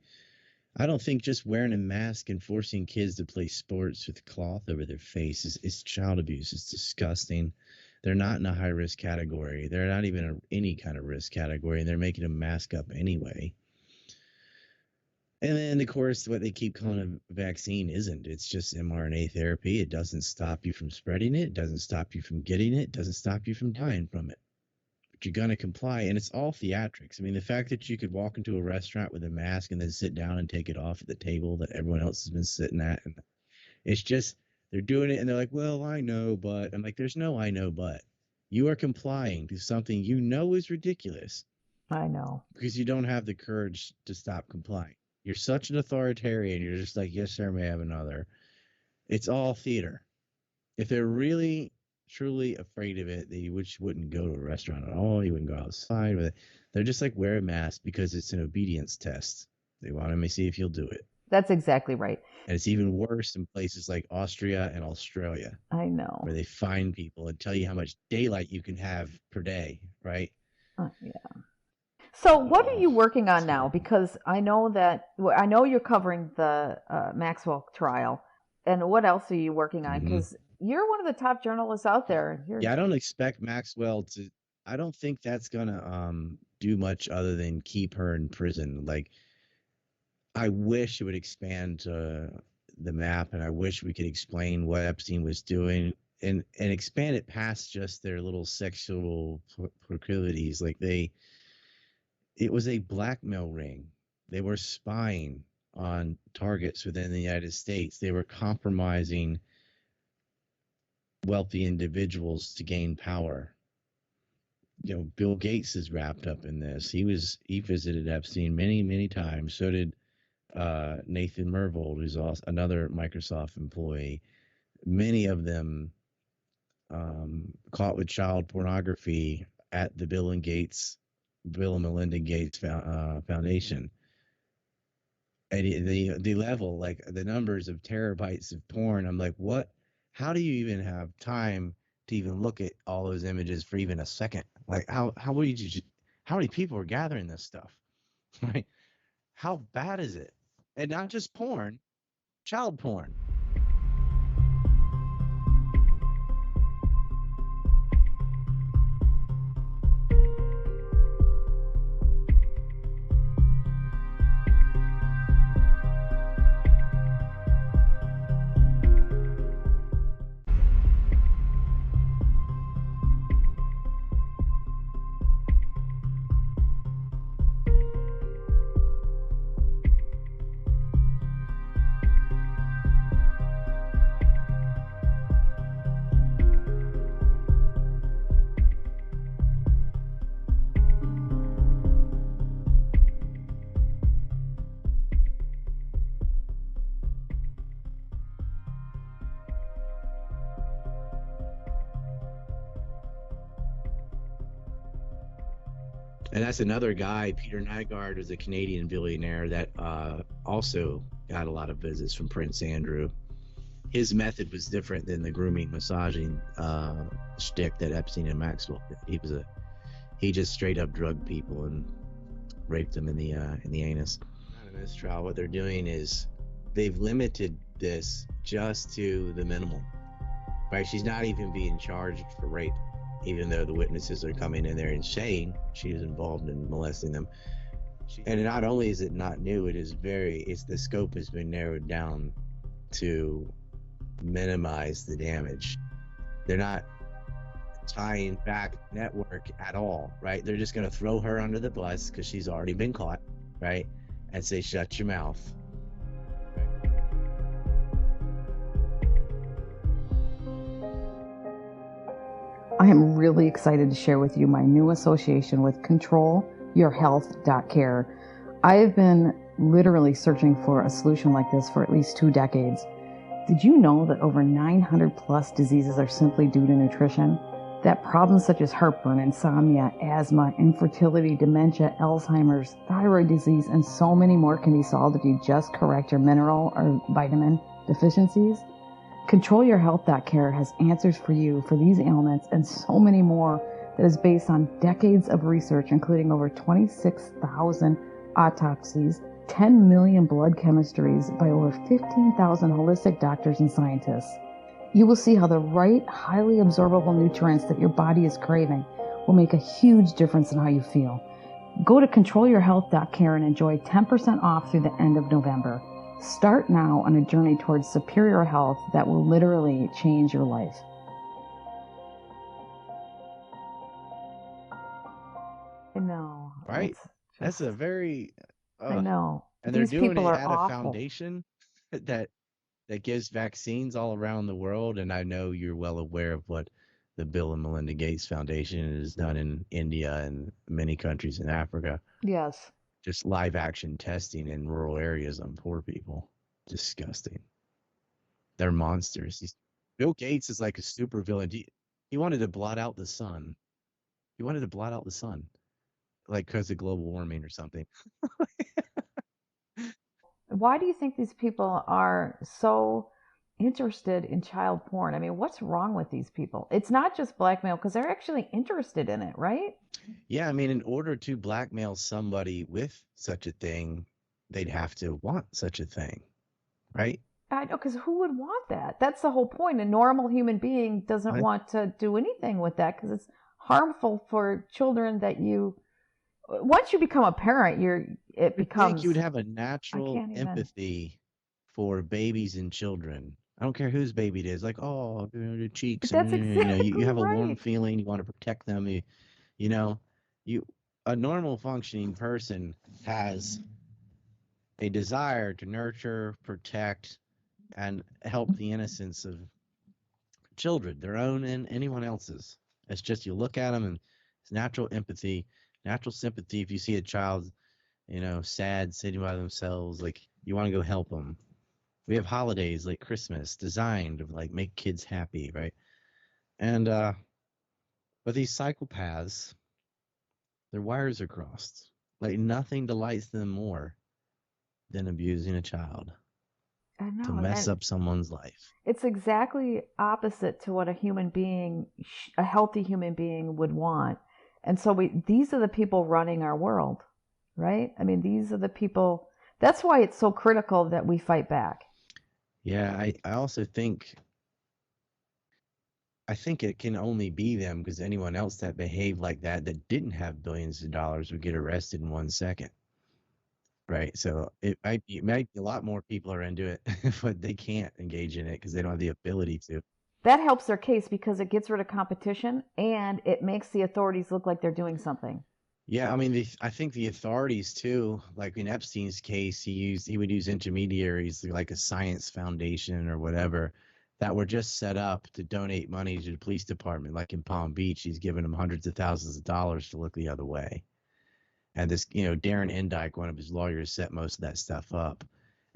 Speaker 1: I don't think just wearing a mask and forcing kids to play sports with cloth over their faces is child abuse. It's disgusting. They're not in a high-risk category. They're not even in any kind of risk category, and they're making them mask up anyway. And then, of course, what they keep calling a vaccine isn't. It's just mRNA therapy. It doesn't stop you from spreading it. It doesn't stop you from getting it. It doesn't stop you from dying from it. but you're going to comply. And it's all theatrics. I mean, the fact that you could walk into a restaurant with a mask and then sit down and take it off at the table that everyone else has been sitting at. And it's just, they're doing it and they're like, well, I know, but I'm like, there's no I know, but you are complying to something you know is ridiculous.
Speaker 2: I know.
Speaker 1: Because you don't have the courage to stop complying. You're such an authoritarian. You're just like, yes, sir, may I have another. It's all theater. If they're really, truly afraid of it, they wouldn't go to a restaurant at all. You wouldn't go outside with it. They're just like, wear a mask because it's an obedience test. They want to see if you'll do it.
Speaker 2: That's exactly right.
Speaker 1: And it's even worse in places like Austria and Australia.
Speaker 2: I know.
Speaker 1: Where they fine people and tell you how much daylight you can have per day, right?
Speaker 2: Yeah. So what are you working on now? Because I know you're covering the Maxwell trial. And what else are you working on? Because you're one of the top journalists out there.
Speaker 1: Yeah, I don't expect Maxwell to. I don't think that's gonna do much other than keep her in prison. Like, I wish it would expand the map, and I wish we could explain what Epstein was doing and expand it past just their little sexual proclivities. Like it was a blackmail ring. They were spying on targets within the United States. They were compromising wealthy individuals to gain power. You know, Bill Gates is wrapped up in this. He visited Epstein many, many times. So did Nathan Myhrvold, who's also another Microsoft employee. Many of them caught with child pornography at the Bill and Melinda Gates Foundation. And the level, like the numbers of terabytes of porn, I'm like, what? How do you even have time to even look at all those images for even a second? Like, how many people are gathering this stuff? Right? How bad is it? And not just porn, child porn. And that's another guy, Peter Nygaard, is a Canadian billionaire that also got a lot of visits from Prince Andrew. His method was different than the grooming, massaging shtick that Epstein and Maxwell did. He just straight up drugged people and raped them in the anus. In this trial, what they're doing is they've limited this just to the minimum. Right? She's not even being charged for rape, even though the witnesses are coming in there and saying she was involved in molesting them. And not only is it not new, the scope has been narrowed down to minimize the damage. They're not tying back network at all, right? They're just going to throw her under the bus because she's already been caught, right? And say, shut your mouth.
Speaker 2: I am really excited to share with you my new association with controlyourhealth.care. I have been literally searching for a solution like this for at least 2 decades. Did you know that over 900 plus diseases are simply due to nutrition? That problems such as heartburn, insomnia, asthma, infertility, dementia, Alzheimer's, thyroid disease, and so many more can be solved if you just correct your mineral or vitamin deficiencies? ControlYourHealth.care has answers for you for these ailments and so many more that is based on decades of research, including over 26,000 autopsies, 10 million blood chemistries by over 15,000 holistic doctors and scientists. You will see how the right, highly absorbable nutrients that your body is craving will make a huge difference in how you feel. Go to ControlYourHealth.care and enjoy 10% off through the end of November. Start now on a journey towards superior health that will literally change your life. I know.
Speaker 1: right?
Speaker 2: It's
Speaker 1: That's a
Speaker 2: just,
Speaker 1: very,
Speaker 2: I know.
Speaker 1: and they're
Speaker 2: These
Speaker 1: doing
Speaker 2: people
Speaker 1: it
Speaker 2: are
Speaker 1: at a
Speaker 2: awful.
Speaker 1: foundation that gives vaccines all around the world. And I know you're well aware of what the Bill and Melinda Gates Foundation has done in India and many countries in Africa.
Speaker 2: Yes.
Speaker 1: Just live action testing in rural areas on poor people. Disgusting. They're monsters. Bill Gates is like a super villain. He wanted to blot out the sun. He wanted to blot out the sun, like because of global warming or something.
Speaker 2: Why do you think these people are so interested in child porn? I mean, what's wrong with these people? It's not just blackmail because they're actually interested in it, right?
Speaker 1: Yeah, I mean, in order to blackmail somebody with such a thing, they'd have to want such a thing, right?
Speaker 2: I know, because who would want that? That's the whole point. A normal human being doesn't
Speaker 1: I
Speaker 2: want to do anything with that because it's harmful for children that you. Once you become a parent, it
Speaker 1: would think you would
Speaker 2: becomes.
Speaker 1: have a
Speaker 2: I
Speaker 1: natural
Speaker 2: can't even.
Speaker 1: empathy for babies and children. I don't care whose baby it is. Like, oh, the cheeks, and
Speaker 2: That's
Speaker 1: you
Speaker 2: exactly
Speaker 1: have a warm
Speaker 2: right.
Speaker 1: feeling. You want to protect them. You know, you a normal functioning person has a desire to nurture, protect, and help the innocence of children, their own and anyone else's. It's just you look at them and it's natural empathy, natural sympathy. If you see a child, sad, sitting by themselves, like you want to go help them. We have holidays like Christmas designed to like make kids happy, right? And but these psychopaths, their wires are crossed. Like nothing delights them more than abusing a child
Speaker 2: I
Speaker 1: to
Speaker 2: know,
Speaker 1: mess
Speaker 2: and
Speaker 1: up someone's life.
Speaker 2: it's exactly opposite to what a healthy human being would want. And so these are the people running our world, right? I mean, these are the people. That's why it's so critical that we fight back.
Speaker 1: Yeah, I also think it can only be them because anyone else that behaved like that didn't have billions of dollars would get arrested in 1 second. Right. So it might be a lot more people are into it, but they can't engage in it because they don't have the ability to.
Speaker 2: That helps their case because it gets rid of competition and it makes the authorities look like they're doing something.
Speaker 1: Yeah, I mean, I think the authorities too, like in Epstein's case, he would use intermediaries like a science foundation or whatever that were just set up to donate money to the police department. Like in Palm Beach, he's giving them hundreds of thousands of dollars to look the other way. And this, Darren Endike, one of his lawyers, set most of that stuff up.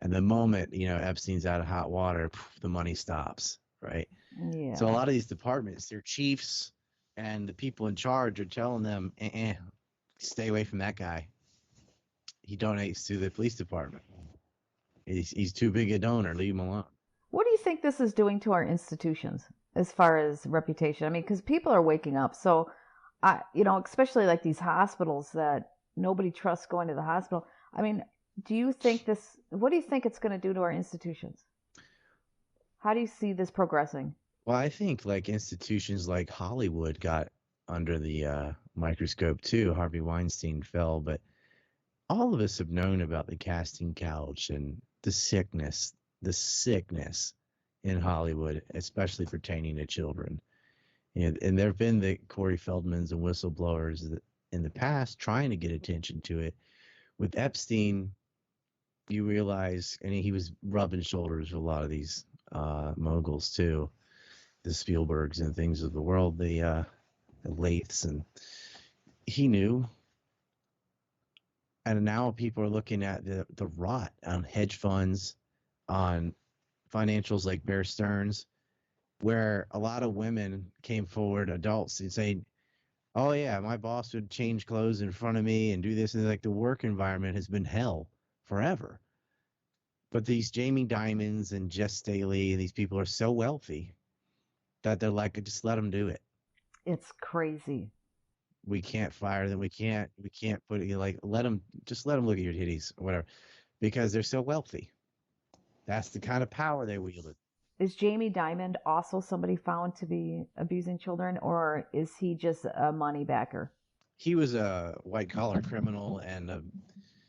Speaker 1: And the moment, Epstein's out of hot water, the money stops, right? So a
Speaker 2: Yeah.
Speaker 1: lot of these departments, their chiefs and the people in charge are telling them, stay away from that guy. He donates to the police department. He's too big a donor. Leave him alone.
Speaker 2: What do you think this is doing to our institutions as far as reputation? I mean, because people are waking up. So, especially like these hospitals that nobody trusts going to the hospital. I mean, what do you think it's going to do to our institutions? How do you see this progressing?
Speaker 1: Well, I think like institutions like Hollywood got under the microscope too. Harvey Weinstein fell, but all of us have known about the casting couch and the sickness in Hollywood, especially pertaining to children. And there have been the Corey Feldmans and whistleblowers in the past trying to get attention to it. With Epstein, you realize, and he was rubbing shoulders with a lot of these moguls too, the Spielbergs and things of the world, the Laths, and he knew. And now people are looking at the rot on hedge funds, on financials like Bear Stearns, where a lot of women came forward, adults, and saying, "Oh yeah, my boss would change clothes in front of me and do this," and like the work environment has been hell forever. But these Jamie Dimons and Jess Staley and these people are so wealthy that they're like, just let them do it.
Speaker 2: It's crazy.
Speaker 1: We can't fire them. We can't put it like let them look at your titties or whatever because they're so wealthy. That's the kind of power they wielded.
Speaker 2: Is Jamie Dimon also somebody found to be abusing children, or is he just a money backer?
Speaker 1: He was a white collar criminal and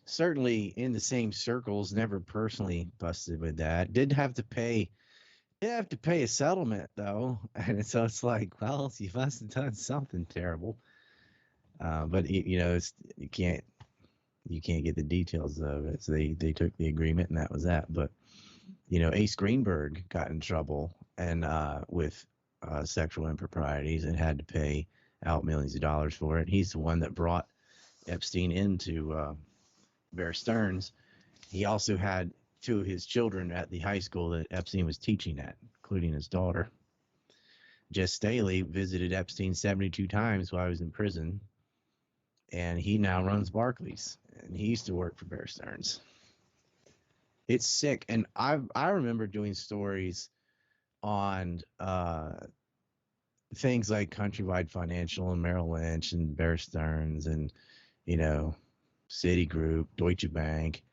Speaker 1: certainly in the same circles. Never personally busted with that. Did have to pay a settlement though, and so it's like, well, you must have done something terrible. But you can't get the details of it. So they took the agreement and that was that. But Ace Greenberg got in trouble and with sexual improprieties and had to pay out millions of dollars for it. He's the one that brought Epstein into Bear Stearns. He also had two of his children at the high school that Epstein was teaching at, including his daughter. Jess Staley visited Epstein 72 times while he was in prison, and he now runs Barclays, and he used to work for Bear Stearns. It's sick, and I remember doing stories on things like Countrywide Financial and Merrill Lynch and Bear Stearns and Citigroup, Deutsche Bank,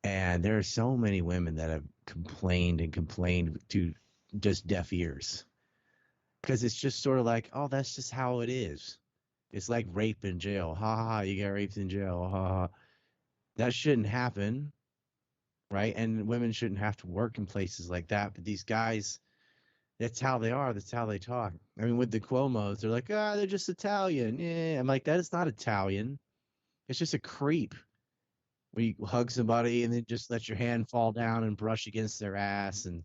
Speaker 1: and there are so many women that have complained to just deaf ears because it's just sort of like, oh, that's just how it is. It's like rape in jail. Ha ha, ha, you got raped in jail. Ha ha. That shouldn't happen, right? And women shouldn't have to work in places like that. But these guys, that's how they are. That's how they talk. I mean, with the Cuomos, they're like, they're just Italian. Yeah, I'm like, that is not Italian. It's just a creep. Where you hug somebody and then just let your hand fall down and brush against their ass, and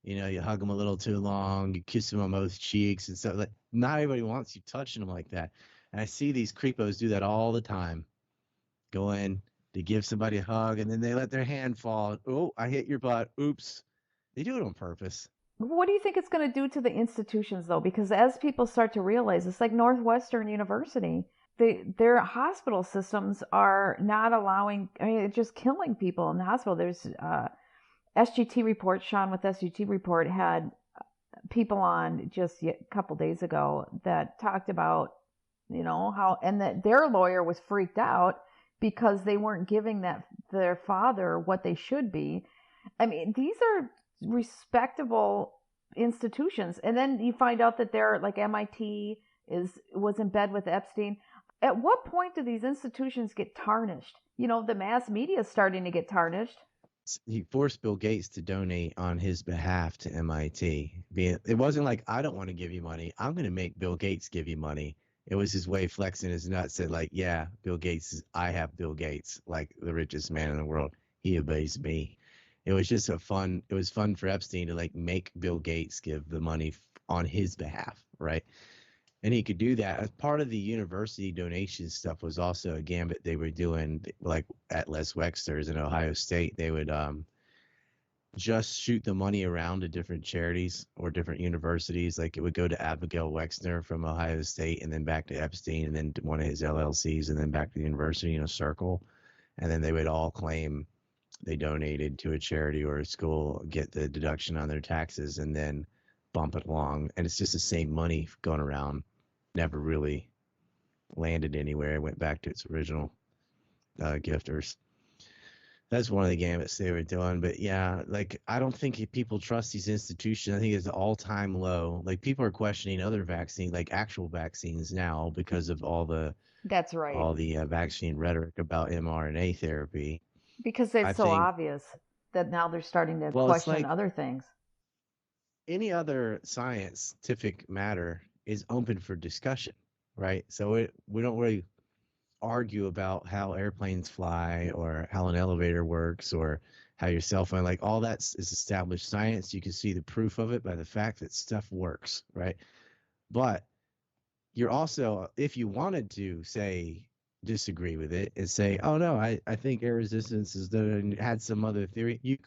Speaker 1: you hug them a little too long, you kiss them on both cheeks and stuff. Like, not everybody wants you touching them like that. And I see these creepos do that all the time. Go in, they give somebody a hug, and then they let their hand fall. Oh, I hit your butt. Oops. They do it on purpose.
Speaker 2: What do you think it's going to do to the institutions, though? Because as people start to realize, it's like Northwestern University. Their hospital systems are not allowing, I mean, it's just killing people in the hospital. There's SGT report, Sean with SGT report had people on just a couple days ago that talked about, how, and that their lawyer was freaked out because they weren't giving their father what they should be. I mean, these are respectable institutions, and then you find out that they're like MIT was in bed with Epstein. At what point do these institutions get tarnished? The mass media is starting to get tarnished.
Speaker 1: He forced Bill Gates to donate on his behalf to MIT. It wasn't like, I don't want to give you money, I'm going to make Bill Gates give you money. It was his way of flexing his nuts. Said like, yeah, I have Bill Gates, like the richest man in the world. He obeys me. It was fun for Epstein to like make Bill Gates give the money on his behalf, right? And he could do that. As part of the university donation stuff was also a gambit they were doing, like at Les Wexner's in Ohio State. They would just shoot the money around to different charities or different universities. Like it would go to Abigail Wexner from Ohio State and then back to Epstein and then to one of his LLCs and then back to the university in a circle. And then they would all claim they donated to a charity or a school, get the deduction on their taxes, and then bump it along. And it's just the same money going around. Never really landed anywhere. It went back to its original gifters. That's one of the gambits they were doing. But yeah, like I don't think people trust these institutions. I think it's an all-time low. Like people are questioning other vaccines, like actual vaccines now, because of all the
Speaker 2: That's right.
Speaker 1: Vaccine rhetoric about mRNA therapy.
Speaker 2: Because it's so obvious that now they're starting to question like other things.
Speaker 1: Any other scientific matter is open for discussion, right? So we don't really argue about how airplanes fly or how an elevator works or how your cell phone, like all that is established science. You can see the proof of it by the fact that stuff works, right? But you're also, if you wanted to say disagree with it and say, oh no, I think air resistance is and had some other theory, you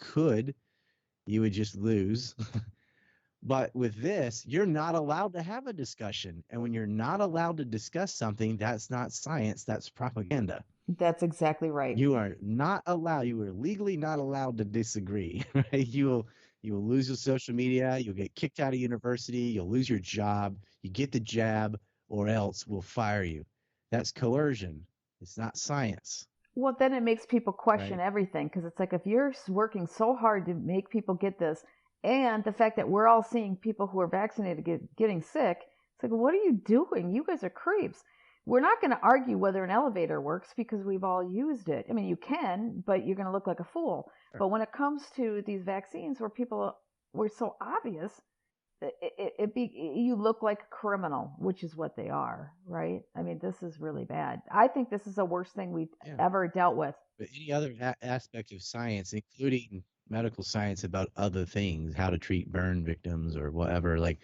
Speaker 1: would just lose. But with this, you're not allowed to have a discussion. And when you're not allowed to discuss something, that's not science, that's propaganda.
Speaker 2: That's exactly right.
Speaker 1: You are not allowed, you are legally not allowed to disagree, right? You will lose your social media, you'll get kicked out of university, you'll lose your job, you get the jab, or else we'll fire you. That's coercion. It's not science.
Speaker 2: Well, then it makes people question everything, because it's like if you're working so hard to make people get this, and the fact that we're all seeing people who are vaccinated getting sick, it's like, what are you doing? You guys are creeps. We're not going to argue whether an elevator works because we've all used it. I mean, you can, but you're going to look like a fool. Sure. But when it comes to these vaccines where people were so obvious, you look like a criminal, which is what they are, right? I mean, this is really bad. I think this is the worst thing we've ever dealt with.
Speaker 1: But any other aspect of science, including medical science about other things, how to treat burn victims or whatever, like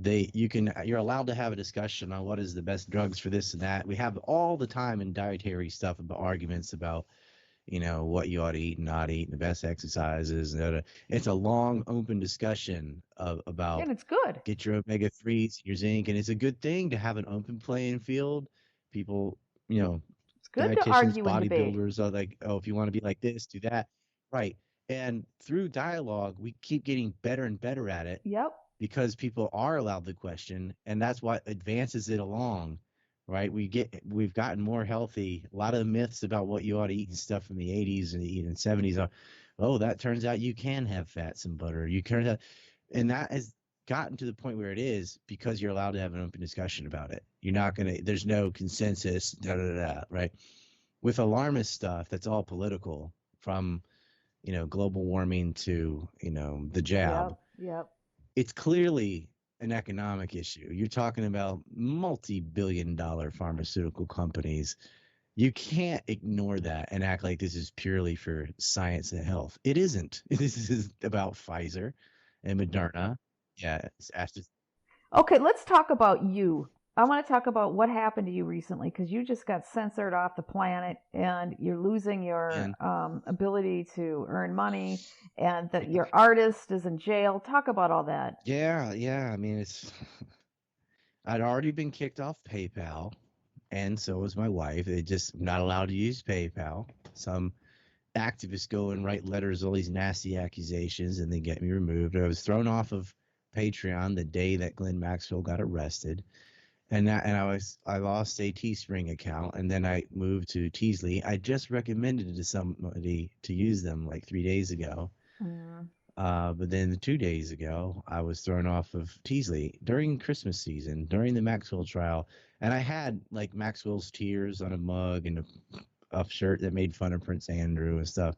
Speaker 1: you're allowed to have a discussion on what is the best drugs for this and that. We have all the time in dietary stuff about arguments about what you ought to eat and not eat, and the best exercises. It's a long, open discussion about.
Speaker 2: And it's good.
Speaker 1: Get your omega-3s, your zinc, and it's a good thing to have an open playing field. People,
Speaker 2: it's good
Speaker 1: dietitians,
Speaker 2: to argue and
Speaker 1: bodybuilders are like, oh, if you want to be like this, do that. Right. And through dialogue, we keep getting better and better at it.
Speaker 2: Yep.
Speaker 1: Because people are allowed the question, and that's what advances it along. Right, we've gotten more healthy. A lot of the myths about what you ought to eat and stuff from the 80s and the 70s are, oh, that turns out you can have fats and butter. You can have, and that has gotten to the point where it is because you're allowed to have an open discussion about it. You're not there's no consensus, right? With alarmist stuff, that's all political, from global warming to the jab.
Speaker 2: Yep.
Speaker 1: It's clearly an economic issue. You're talking about multi-billion-dollar pharmaceutical companies. You can't ignore that and act like this is purely for science and health. It isn't. This is about Pfizer and Moderna. Yeah.
Speaker 2: Okay, let's talk about you. I want to talk about what happened to you recently, because you just got censored off the planet and you're losing your ability to earn money, and that your artist is in jail. Talk about all that.
Speaker 1: Yeah. I mean, I'd already been kicked off PayPal, and so was my wife. They just not allowed to use PayPal. Some activists go and write letters, all these nasty accusations, and they get me removed. I was thrown off of Patreon the day that Glenn Maxwell got arrested. And I lost a Teespring account, and then I moved to Teasley. I just recommended it to somebody to use them like 3 days ago. But then 2 days ago, I was thrown off of Teasley during Christmas season, during the Maxwell trial. And I had like Maxwell's tears on a mug and a shirt that made fun of Prince Andrew and stuff.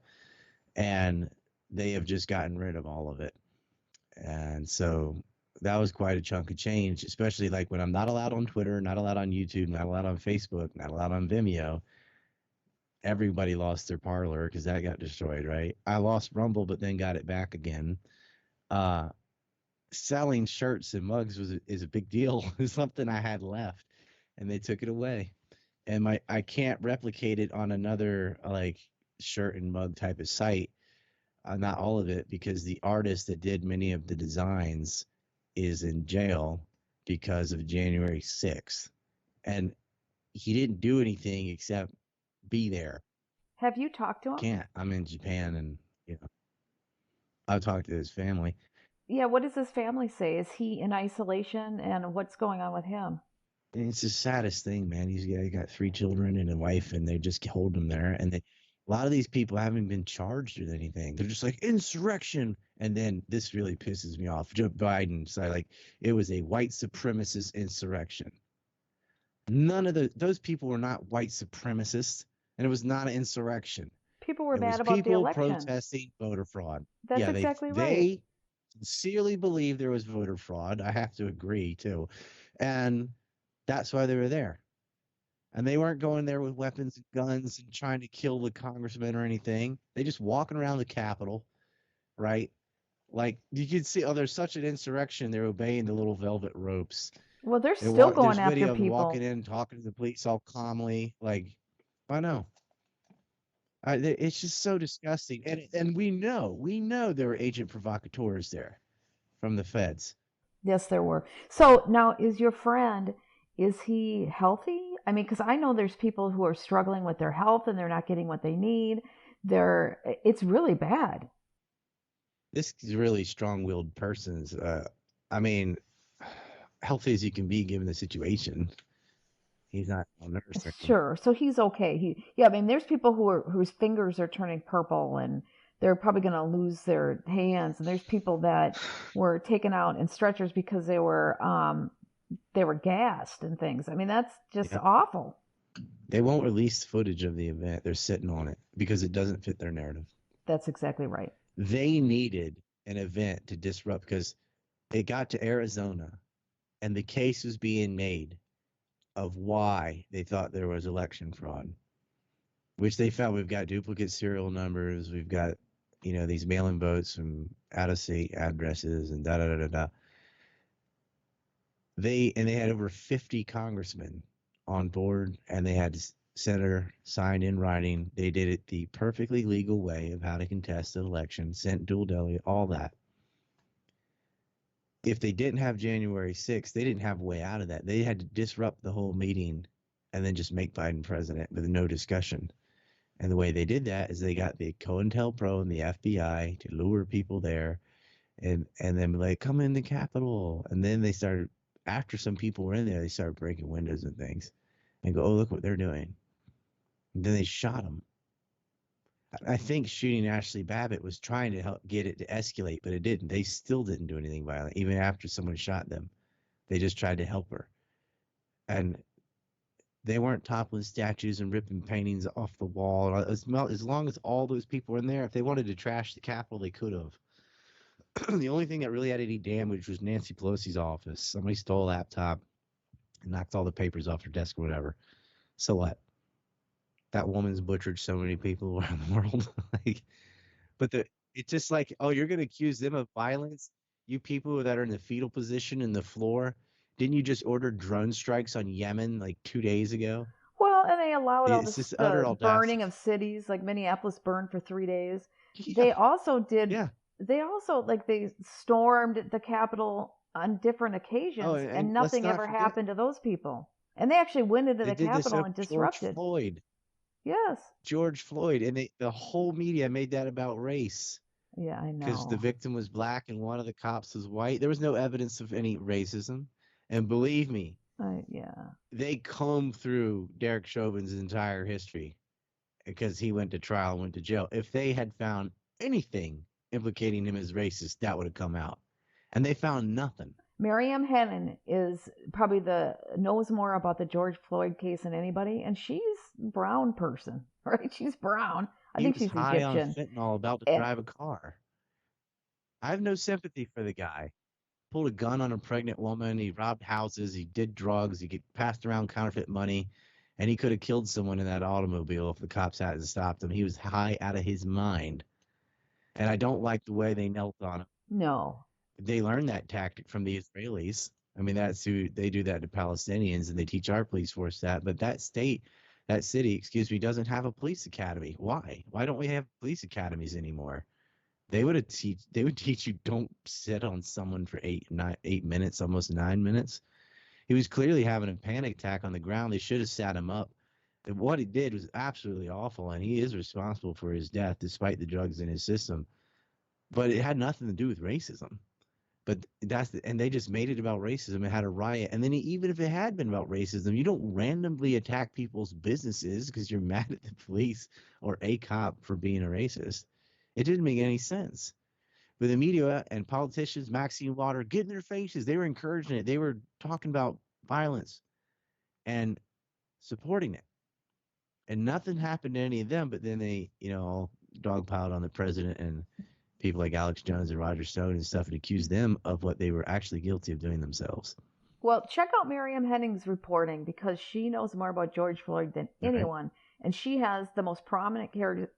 Speaker 1: And they have just gotten rid of all of it. And so that was quite a chunk of change, especially like when I'm not allowed on Twitter, not allowed on YouTube, not allowed on Facebook, not allowed on Vimeo. Everybody lost their Parler because that got destroyed, right? I lost Rumble, but then got it back again. Selling shirts and mugs is a big deal. It's something I had left, and they took it away. And I can't replicate it on another like shirt and mug type of site. Not all of it, because the artist that did many of the designs is in jail because of January 6th. And he didn't do anything except be there.
Speaker 2: Have you talked to him?
Speaker 1: Can't. I'm in Japan, and I've talked to his family.
Speaker 2: Yeah, what does his family say? Is he in isolation, and what's going on with him?
Speaker 1: It's the saddest thing, man. He's got 3 children and a wife, and they just hold him there. And a lot of these people haven't been charged with anything. They're just like, insurrection. And then this really pisses me off. Joe Biden said, like, it was a white supremacist insurrection. None of those people were not white supremacists, and it was not an insurrection.
Speaker 2: People were mad about the election.
Speaker 1: People protesting voter fraud.
Speaker 2: That's exactly right.
Speaker 1: They sincerely believe there was voter fraud. I have to agree, too. And that's why they were there. And they weren't going there with weapons and guns and trying to kill the congressman or anything. They just walking around the Capitol, right? Like, you could see, there's such an insurrection. They're obeying the little velvet ropes.
Speaker 2: Well, they're still going after
Speaker 1: video
Speaker 2: people.
Speaker 1: Walking in, talking to the police all calmly. Like, I know. It's just so disgusting. And we know there were agent provocateurs there from the feds.
Speaker 2: Yes, there were. So now, is your friend, is he healthy? I mean, because I know there's people who are struggling with their health and they're not getting what they need. It's really bad.
Speaker 1: This is really strong-willed persons. I mean, healthy as you can be given the situation. He's not on nurse.
Speaker 2: Sure. So he's okay. I mean, there's people whose fingers are turning purple and they're probably going to lose their hands. And there's people that were taken out in stretchers because they were gassed and things. I mean, that's just awful.
Speaker 1: They won't release footage of the event. They're sitting on it because it doesn't fit their narrative.
Speaker 2: That's exactly right.
Speaker 1: They needed an event to disrupt, because It got to Arizona, and the case was being made of why they thought there was election fraud, which they found. We've got duplicate serial numbers. We've got, these mail-in votes from out-of-state addresses and da da da da da. They had over 50 congressmen on board, and they had senator signed in writing. They did it the perfectly legal way of how to contest an election, sent dual delegate, all that. If they didn't have January 6th, they didn't have a way out of that. They had to disrupt the whole meeting and then just make Biden president with no discussion. And the way they did that is they got the COINTELPRO and the FBI to lure people there and then be like, come in the Capitol. And then they started, after some people were in there, they started breaking windows and things and go, oh, look what they're doing. And then they shot them. I think shooting Ashley Babbitt was trying to help get it to escalate, but it didn't. They still didn't do anything violent, even after someone shot them. They just tried to help her. And they weren't toppling statues and ripping paintings off the wall. As long as all those people were in there, if they wanted to trash the Capitol, they could have. The only thing that really had any damage was Nancy Pelosi's office. Somebody stole a laptop and knocked all the papers off her desk or whatever. So what? That woman's butchered so many people around the world. But it's just like, oh, you're going to accuse them of violence? You people that are in the fetal position in the floor, didn't you just order drone strikes on Yemen like 2 days ago?
Speaker 2: Well, and they allowed all
Speaker 1: It's
Speaker 2: this,
Speaker 1: just utter
Speaker 2: the burning
Speaker 1: audacity.
Speaker 2: of cities, like Minneapolis burned for 3 days.
Speaker 1: Yeah,
Speaker 2: They also did.
Speaker 1: yeah.
Speaker 2: They also they stormed the Capitol on different
Speaker 1: Oh,
Speaker 2: occasions, and
Speaker 1: and let's
Speaker 2: nothing
Speaker 1: not
Speaker 2: ever
Speaker 1: forget,
Speaker 2: happened to those people. And they actually went into
Speaker 1: they
Speaker 2: the
Speaker 1: did this
Speaker 2: Capitol
Speaker 1: over
Speaker 2: and
Speaker 1: George
Speaker 2: disrupted.
Speaker 1: Floyd.
Speaker 2: Yes.
Speaker 1: George Floyd, and the whole media made that about race
Speaker 2: Yeah, I
Speaker 1: because the
Speaker 2: know.
Speaker 1: victim was black and one of the cops was white. There was no evidence of any racism. And believe me,
Speaker 2: Yeah.
Speaker 1: they combed through Derek Chauvin's entire history because he went to trial and went to jail. If they had found anything implicating him as racist, that would have come out. And they found nothing.
Speaker 2: Miriam Hennon is probably knows more about the George Floyd case than anybody, and she's a brown person, right? She's brown. I
Speaker 1: He
Speaker 2: think
Speaker 1: was
Speaker 2: she's
Speaker 1: high on
Speaker 2: Egyptian.
Speaker 1: fentanyl about to
Speaker 2: And
Speaker 1: drive a car. I have no sympathy for the guy. Pulled a gun on a pregnant woman. He robbed houses. He did drugs. He passed around counterfeit money, and he could have killed someone in that automobile if the cops hadn't stopped him. He was high out of his mind, and I don't like the way they knelt on him.
Speaker 2: no,
Speaker 1: They learned that tactic from the Israelis. I mean, that's who they do that to Palestinians, and they teach our police force that. But that city, excuse me, doesn't have a police academy. Why? Why don't we have police academies anymore? They would teach you don't sit on someone for 8 minutes, almost 9 minutes. He was clearly having a panic attack on the ground. They should have sat him up. And what he did was absolutely awful, and he is responsible for his death despite the drugs in his system. But it had nothing to do with racism. But and they just made it about racism. It had a riot, and then even if it had been about racism, you don't randomly attack people's businesses because you're mad at the police or a cop for being a racist. It didn't make any sense. But the media and politicians, Maxine Waters, get in their faces. They were encouraging it. They were talking about violence and supporting it. And nothing happened to any of them. But then they, all dogpiled on the president and people like Alex Jones and Roger Stone and stuff and accused them of what they were actually guilty of doing themselves.
Speaker 2: well, check out Miriam Henning's reporting because she knows more about George Floyd than
Speaker 1: Right.
Speaker 2: anyone, and she has the most prominent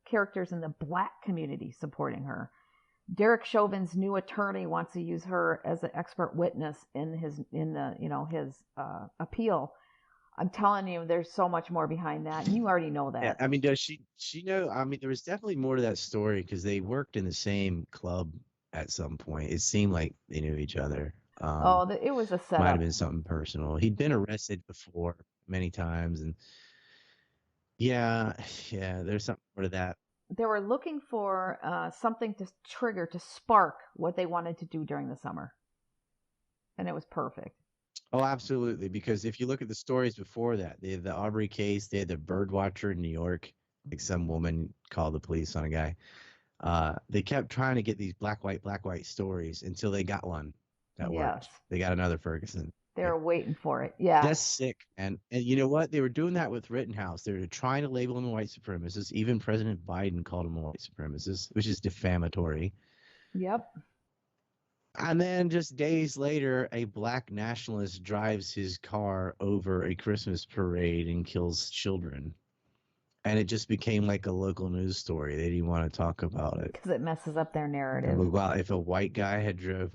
Speaker 2: characters in the black community supporting her. Derek Chauvin's new attorney wants to use her as an expert witness in his appeal. I'm telling you, there's so much more behind that, and you already know
Speaker 1: Yeah,
Speaker 2: that.
Speaker 1: I mean, does she know? I mean, there was definitely more to that story because they worked in the same club at some point. It seemed like they knew each other.
Speaker 2: Oh, it was a
Speaker 1: Might have
Speaker 2: setup.
Speaker 1: been something personal. He'd been arrested before many times, and yeah, yeah, there's something more to that.
Speaker 2: They were looking for something to trigger, to spark what they wanted to do during the summer, and it was perfect.
Speaker 1: Oh, absolutely. Because if you look at the stories before that, they had the Aubrey case, they had the bird watcher in New York, like some woman called the police on a guy. They kept trying to get these black, white stories until they got one that
Speaker 2: Yes,
Speaker 1: worked. They got another Ferguson.
Speaker 2: they
Speaker 1: Right?
Speaker 2: were waiting for it. Yeah.
Speaker 1: That's sick. And you know what? They were doing that with Rittenhouse. They were trying to label him a white supremacist. Even President Biden called him a white supremacist, which is defamatory.
Speaker 2: Yep.
Speaker 1: And then just days later, a black nationalist drives his car over a Christmas parade and kills children. And it just became like a local news story. They didn't want to talk about it.
Speaker 2: Because it messes up their
Speaker 1: And
Speaker 2: narrative.
Speaker 1: well, if a white guy had driven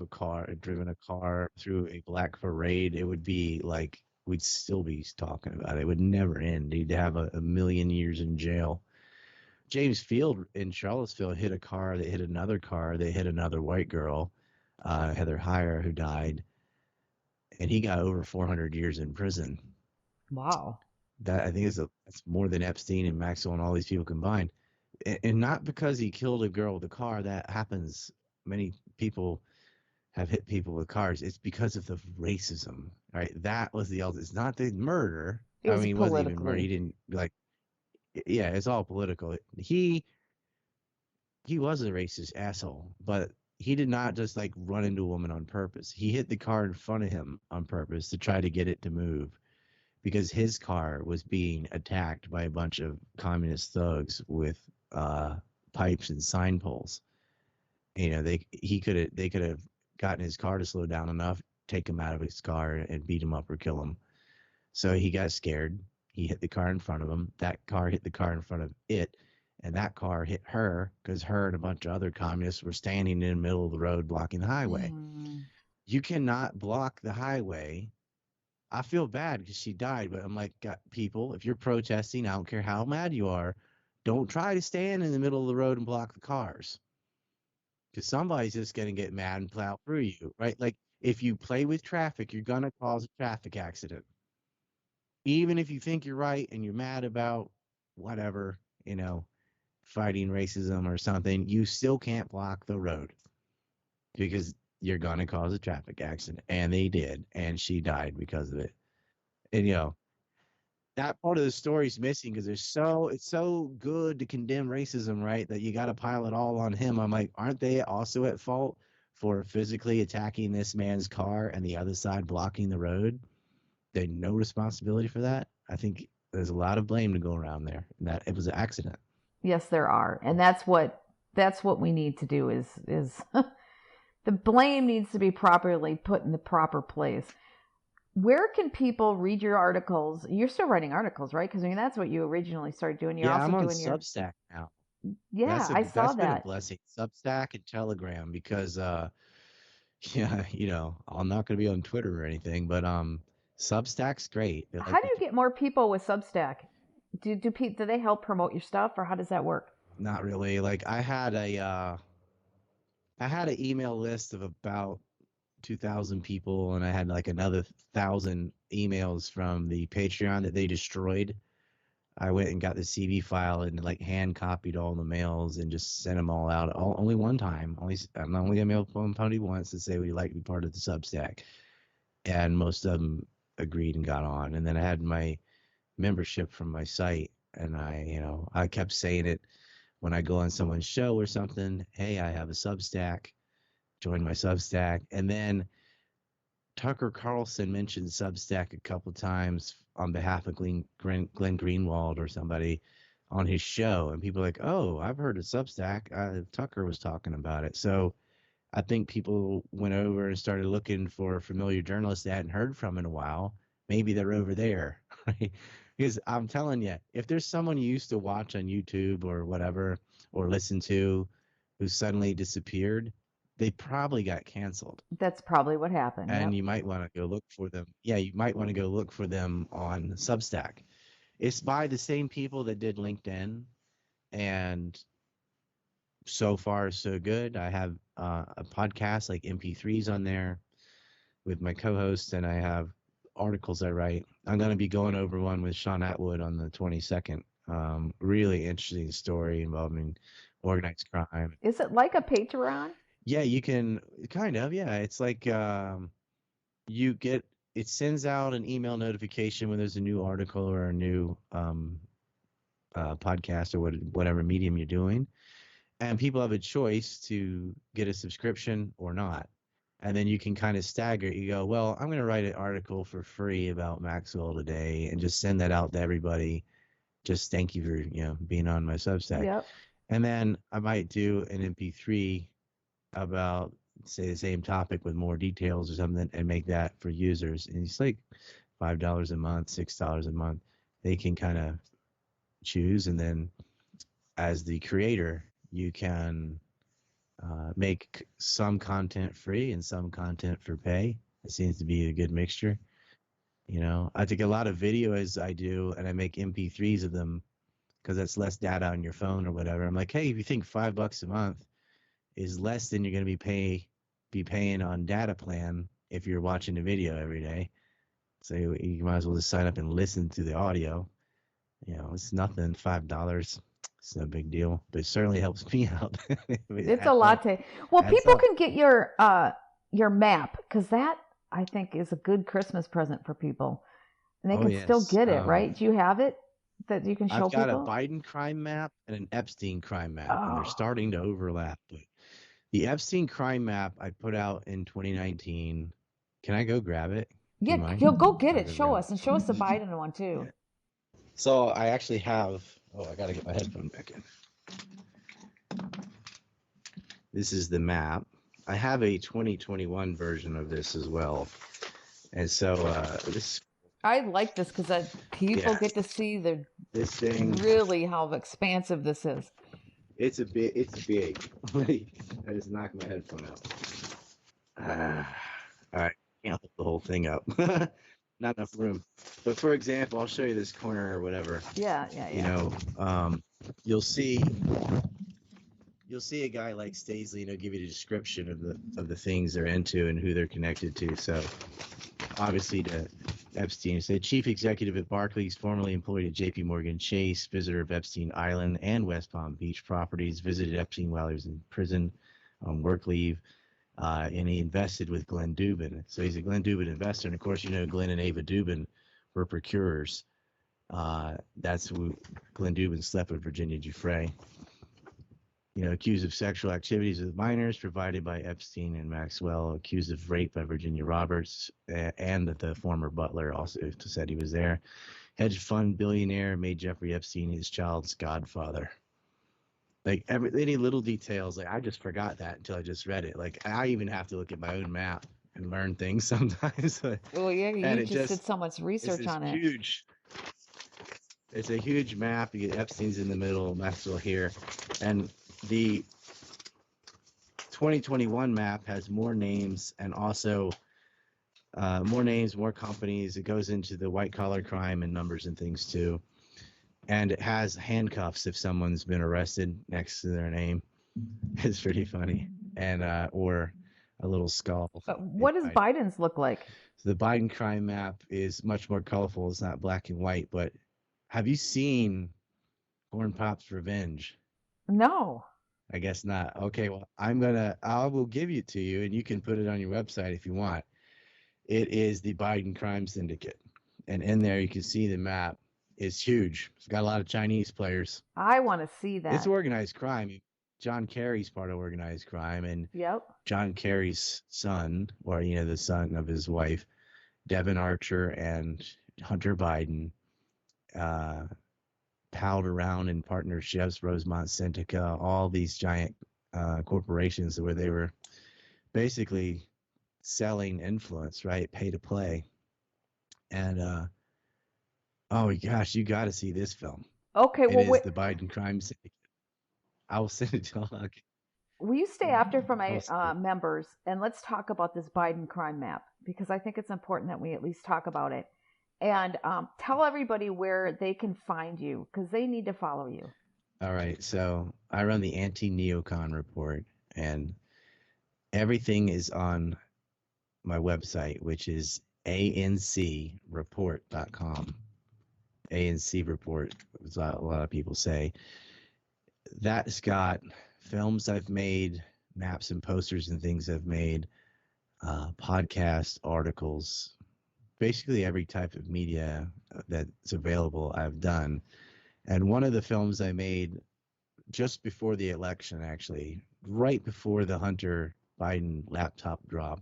Speaker 1: a car through a black parade, it would be like we'd still be talking about it. It would never end. He'd have a million years in jail. James Field in Charlottesville hit a car that hit another car that hit another white girl, Heather Heyer, who died, and he got over 400 years in prison.
Speaker 2: Wow.
Speaker 1: That I think that's more than Epstein and Maxwell and all these people combined. And not because he killed a girl with a car. That happens. Many people have hit people with cars. It's because of the racism, right? That was the ultimate. It's not the murder.
Speaker 2: It
Speaker 1: I
Speaker 2: was
Speaker 1: mean, he wasn't even murder.
Speaker 2: politically.
Speaker 1: He didn't like. Yeah, it's all political. He was a racist asshole, but he did not just like run into a woman on purpose. He hit the car in front of him on purpose to try to get it to move because his car was being attacked by a bunch of communist thugs with pipes and sign poles. You know, they could have gotten his car to slow down enough, take him out of his car and beat him up or kill him. So he got scared. He hit the car in front of him. That car hit the car in front of it, and that car hit her because her and a bunch of other communists were standing in the middle of the road blocking the highway. You cannot block the highway. I feel bad because she died, but I'm like, people, if you're protesting, I don't care how mad you are, don't try to stand in the middle of the road and block the cars. Because somebody's just going to get mad and plow through you, right? Like, if you play with traffic, you're going to cause a traffic accident. Even if you think you're right and you're mad about whatever, you know, fighting racism or something, you still can't block the road because you're going to cause a traffic accident. And they did. And she died because of it. And, you know, that part of the story is missing because it's so good to condemn racism, right? That you got to pile it all on him. I'm like, aren't they also at fault for physically attacking this man's car and the other side blocking the road? They had no responsibility for that. I think there's a lot of blame to go around there. And that it was an accident.
Speaker 2: Yes, there are, and that's what we need to do is the blame needs to be properly put in the proper place. Where can people read your articles? You're still writing articles, right? Because I mean that's what you originally started doing. You're also
Speaker 1: I'm on
Speaker 2: doing your
Speaker 1: Substack now.
Speaker 2: yeah. I saw
Speaker 1: That's been a
Speaker 2: that.
Speaker 1: blessing. Substack and Telegram because yeah, you know, I'm not going to be on Twitter or anything, but Substack's great.
Speaker 2: How do you get more people with Substack? Do they help promote your stuff, or how does that work?
Speaker 1: Not really. Like I had an email list of about 2,000 people, and I had like another 1,000 emails from the Patreon that they destroyed. I went and got the CD file and like hand copied all the mails and just sent them all out. Only one time. I'm only gonna mail one Pony once to say would you like to be part of the Substack, and most of them agreed and got on. And then I had my membership from my site, and I kept saying it when I go on someone's show or something. Hey, I have a Substack. Join my Substack, and then Tucker Carlson mentioned Substack a couple times on behalf of Glenn Greenwald or somebody on his show, and people are like, "Oh, I've heard of Substack. Tucker was talking about it." So I think people went over and started looking for familiar journalists they hadn't heard from in a while. Maybe they're over there, right? Because I'm telling you, if there's someone you used to watch on YouTube or whatever or listen to who suddenly disappeared, they probably got canceled.
Speaker 2: That's probably what happened.
Speaker 1: And
Speaker 2: Yep.
Speaker 1: you might want to go look for them. Yeah, you might want to go look for them on Substack. It's by the same people that did LinkedIn, and so far so good. I have a podcast like MP3s on there with my co-host, and I have articles I write. I'm going to be going over one with Sean Atwood on the 22nd. Really interesting story involving organized crime.
Speaker 2: Is it like a Patreon?
Speaker 1: Yeah, you can kind of. Yeah, it's like you get it sends out an email notification when there's a new article or a new podcast or whatever medium you're doing, and people have a choice to get a subscription or not. And then you can kind of stagger it. You go, well, I'm going to write an article for free about Maxwell today and just send that out to everybody. Just thank you for being on my Substack.
Speaker 2: Yep.
Speaker 1: And then I might do an MP3 about say the same topic with more details or something, and make that for users. And it's like $5 a month, $6 a month. They can kind of choose, and then as the creator, you can make some content free and some content for pay. It seems to be a good mixture. I think a lot of videos I do, and I make MP3s of them because that's less data on your phone or whatever. I'm like, hey, if you think $5 a month is less than you're going to be paying on data plan if you're watching a video every day, so you might as well just sign up and listen to the audio. It's nothing. $5. It's no big deal, but it certainly helps me out.
Speaker 2: It's a latte. Well, people can get your map, because that, I think, is a good Christmas present for people, and they can still get it, right? Do you have it that you can show people?
Speaker 1: I've got a Biden crime map and an Epstein crime map, and they're starting to overlap. But the Epstein crime map I put out in 2019. Can I go grab it?
Speaker 2: Yeah, you'll go get it. Show us, and show us the Biden one too.
Speaker 1: Yeah. So I actually have. Oh, I gotta get my headphone back in. This is the map. I have a 2021 version of this as well, and so this.
Speaker 2: I like this because people get to see
Speaker 1: this thing.
Speaker 2: Really, how expansive this is.
Speaker 1: It's big. I just knocked my headphone out. All right, can't lift the whole thing up. Not enough room. But for example, I'll show you this corner or whatever.
Speaker 2: Yeah.
Speaker 1: You'll see a guy like Staisley, give you a description of the things they're into and who they're connected to. So obviously to Epstein, said chief executive at Barclays, formerly employed at JP Morgan Chase, visitor of Epstein Island and West Palm Beach properties, visited Epstein while he was in prison on work leave. And he invested with Glenn Dubin. So he's a Glenn Dubin investor. And of course, Glenn and Ava Dubin were procurers. That's who Glenn Dubin slept with Virginia Giuffre. Accused of sexual activities with minors provided by Epstein and Maxwell, accused of rape by Virginia Roberts, and the former butler also said he was there. Hedge fund billionaire, made Jeffrey Epstein his child's godfather. Like any little details, I just forgot that until I just read it. Like I even have to look at my own map and learn things sometimes.
Speaker 2: Well, yeah, you just did so much research on it.
Speaker 1: It's a huge map. You get Epstein's in the middle, Maxwell here, and the 2021 map has more names and also more companies. It goes into the white collar crime and numbers and things too. And it has handcuffs if someone's been arrested next to their name. It's pretty funny. And or a little skull.
Speaker 2: What does Biden's look like?
Speaker 1: So the Biden crime map is much more colorful. It's not black and white. But have you seen Corn Pop's Revenge?
Speaker 2: No.
Speaker 1: I guess not. Okay, well, I will give it to you, and you can put it on your website if you want. It is the Biden crime syndicate. And in there, you can see the map. It's huge. It's got a lot of Chinese players.
Speaker 2: I want to see that.
Speaker 1: It's organized crime. John Kerry's part of organized crime, and John Kerry's son, or the son of his wife, Devin Archer and Hunter Biden, palled around in partnerships, Rosemont Syndica, all these giant corporations where they were basically selling influence, right? Pay to play. And oh gosh, you got to see this film.
Speaker 2: Okay,
Speaker 1: well, it's the Biden crime syndicate. I will send it to all.
Speaker 2: Will you stay after for my members, and let's talk about this Biden crime map, because I think it's important that we at least talk about it. And tell everybody where they can find you, because they need to follow you.
Speaker 1: All right, so I run the Anti-Neocon Report, and everything is on my website, which is ancreport.com. ANC Report, as a lot of people say. That's got films I've made, maps and posters and things I've made, podcasts, articles, basically every type of media that's available I've done. And one of the films I made just before the election, actually, right before the Hunter Biden laptop drop,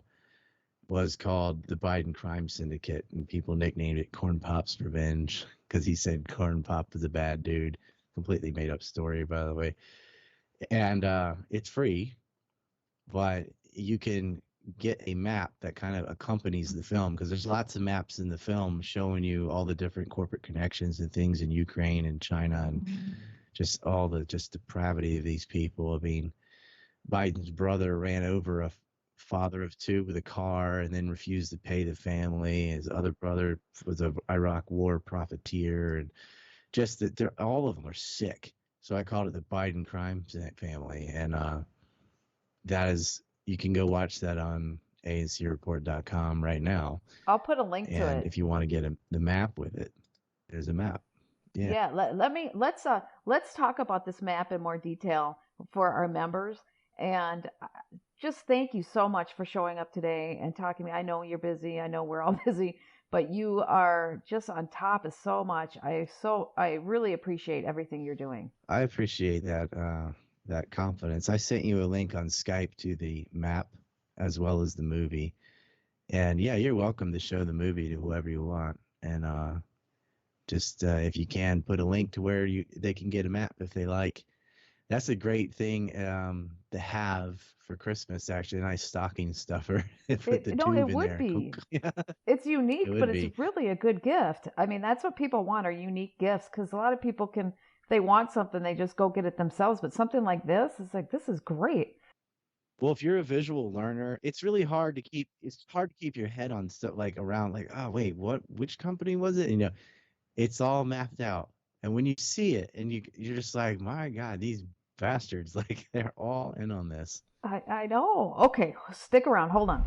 Speaker 1: was called The Biden Crime Syndicate, and people nicknamed it Corn Pop's Revenge because he said Corn Pop was a bad dude. Completely made up story, by the way. And it's free, but you can get a map that kind of accompanies the film, because there's lots of maps in the film showing you all the different corporate connections and things in Ukraine and China and just all the just depravity of these people. I mean, Biden's brother ran over a father of two with a car and then refused to pay the family. His other brother was a Iraq war profiteer, and just that they're all of them are sick. So I called it the Biden crime family, and that is, you can go watch that on ancreport.com right now.
Speaker 2: I'll put a link to
Speaker 1: And
Speaker 2: it.
Speaker 1: if you want to get the map with it, there's a map. Yeah.
Speaker 2: Yeah, let's talk about this map in more detail for our members. And just thank you so much for showing up today and talking to me. I know you're busy. I know we're all busy, but you are just on top of so much. I really appreciate everything you're doing.
Speaker 1: I appreciate that confidence. I sent you a link on Skype to the map as well as the movie. And yeah, you're welcome to show the movie to whoever you want. And just if you can, put a link to where they can get a map if they like. That's a great thing to have for Christmas. Actually, a nice stocking stuffer. Put the
Speaker 2: No, it
Speaker 1: tube in
Speaker 2: would
Speaker 1: there.
Speaker 2: be.
Speaker 1: Yeah,
Speaker 2: It's
Speaker 1: it
Speaker 2: unique, but
Speaker 1: would be.
Speaker 2: it's really a good gift. I mean, that's what people want are unique gifts because a lot of people can, if they want something, they just go get it themselves. But something like this, it's like, this is great.
Speaker 1: Well, if you're a visual learner, it's really hard to keep. It's hard to keep your head on stuff like around. Like, oh wait, what? Which company was it? You know, it's all mapped out. And when you see it, and you're just like, my God, these bastards! Like they're all in on this.
Speaker 2: I know. Okay, stick around. Hold on.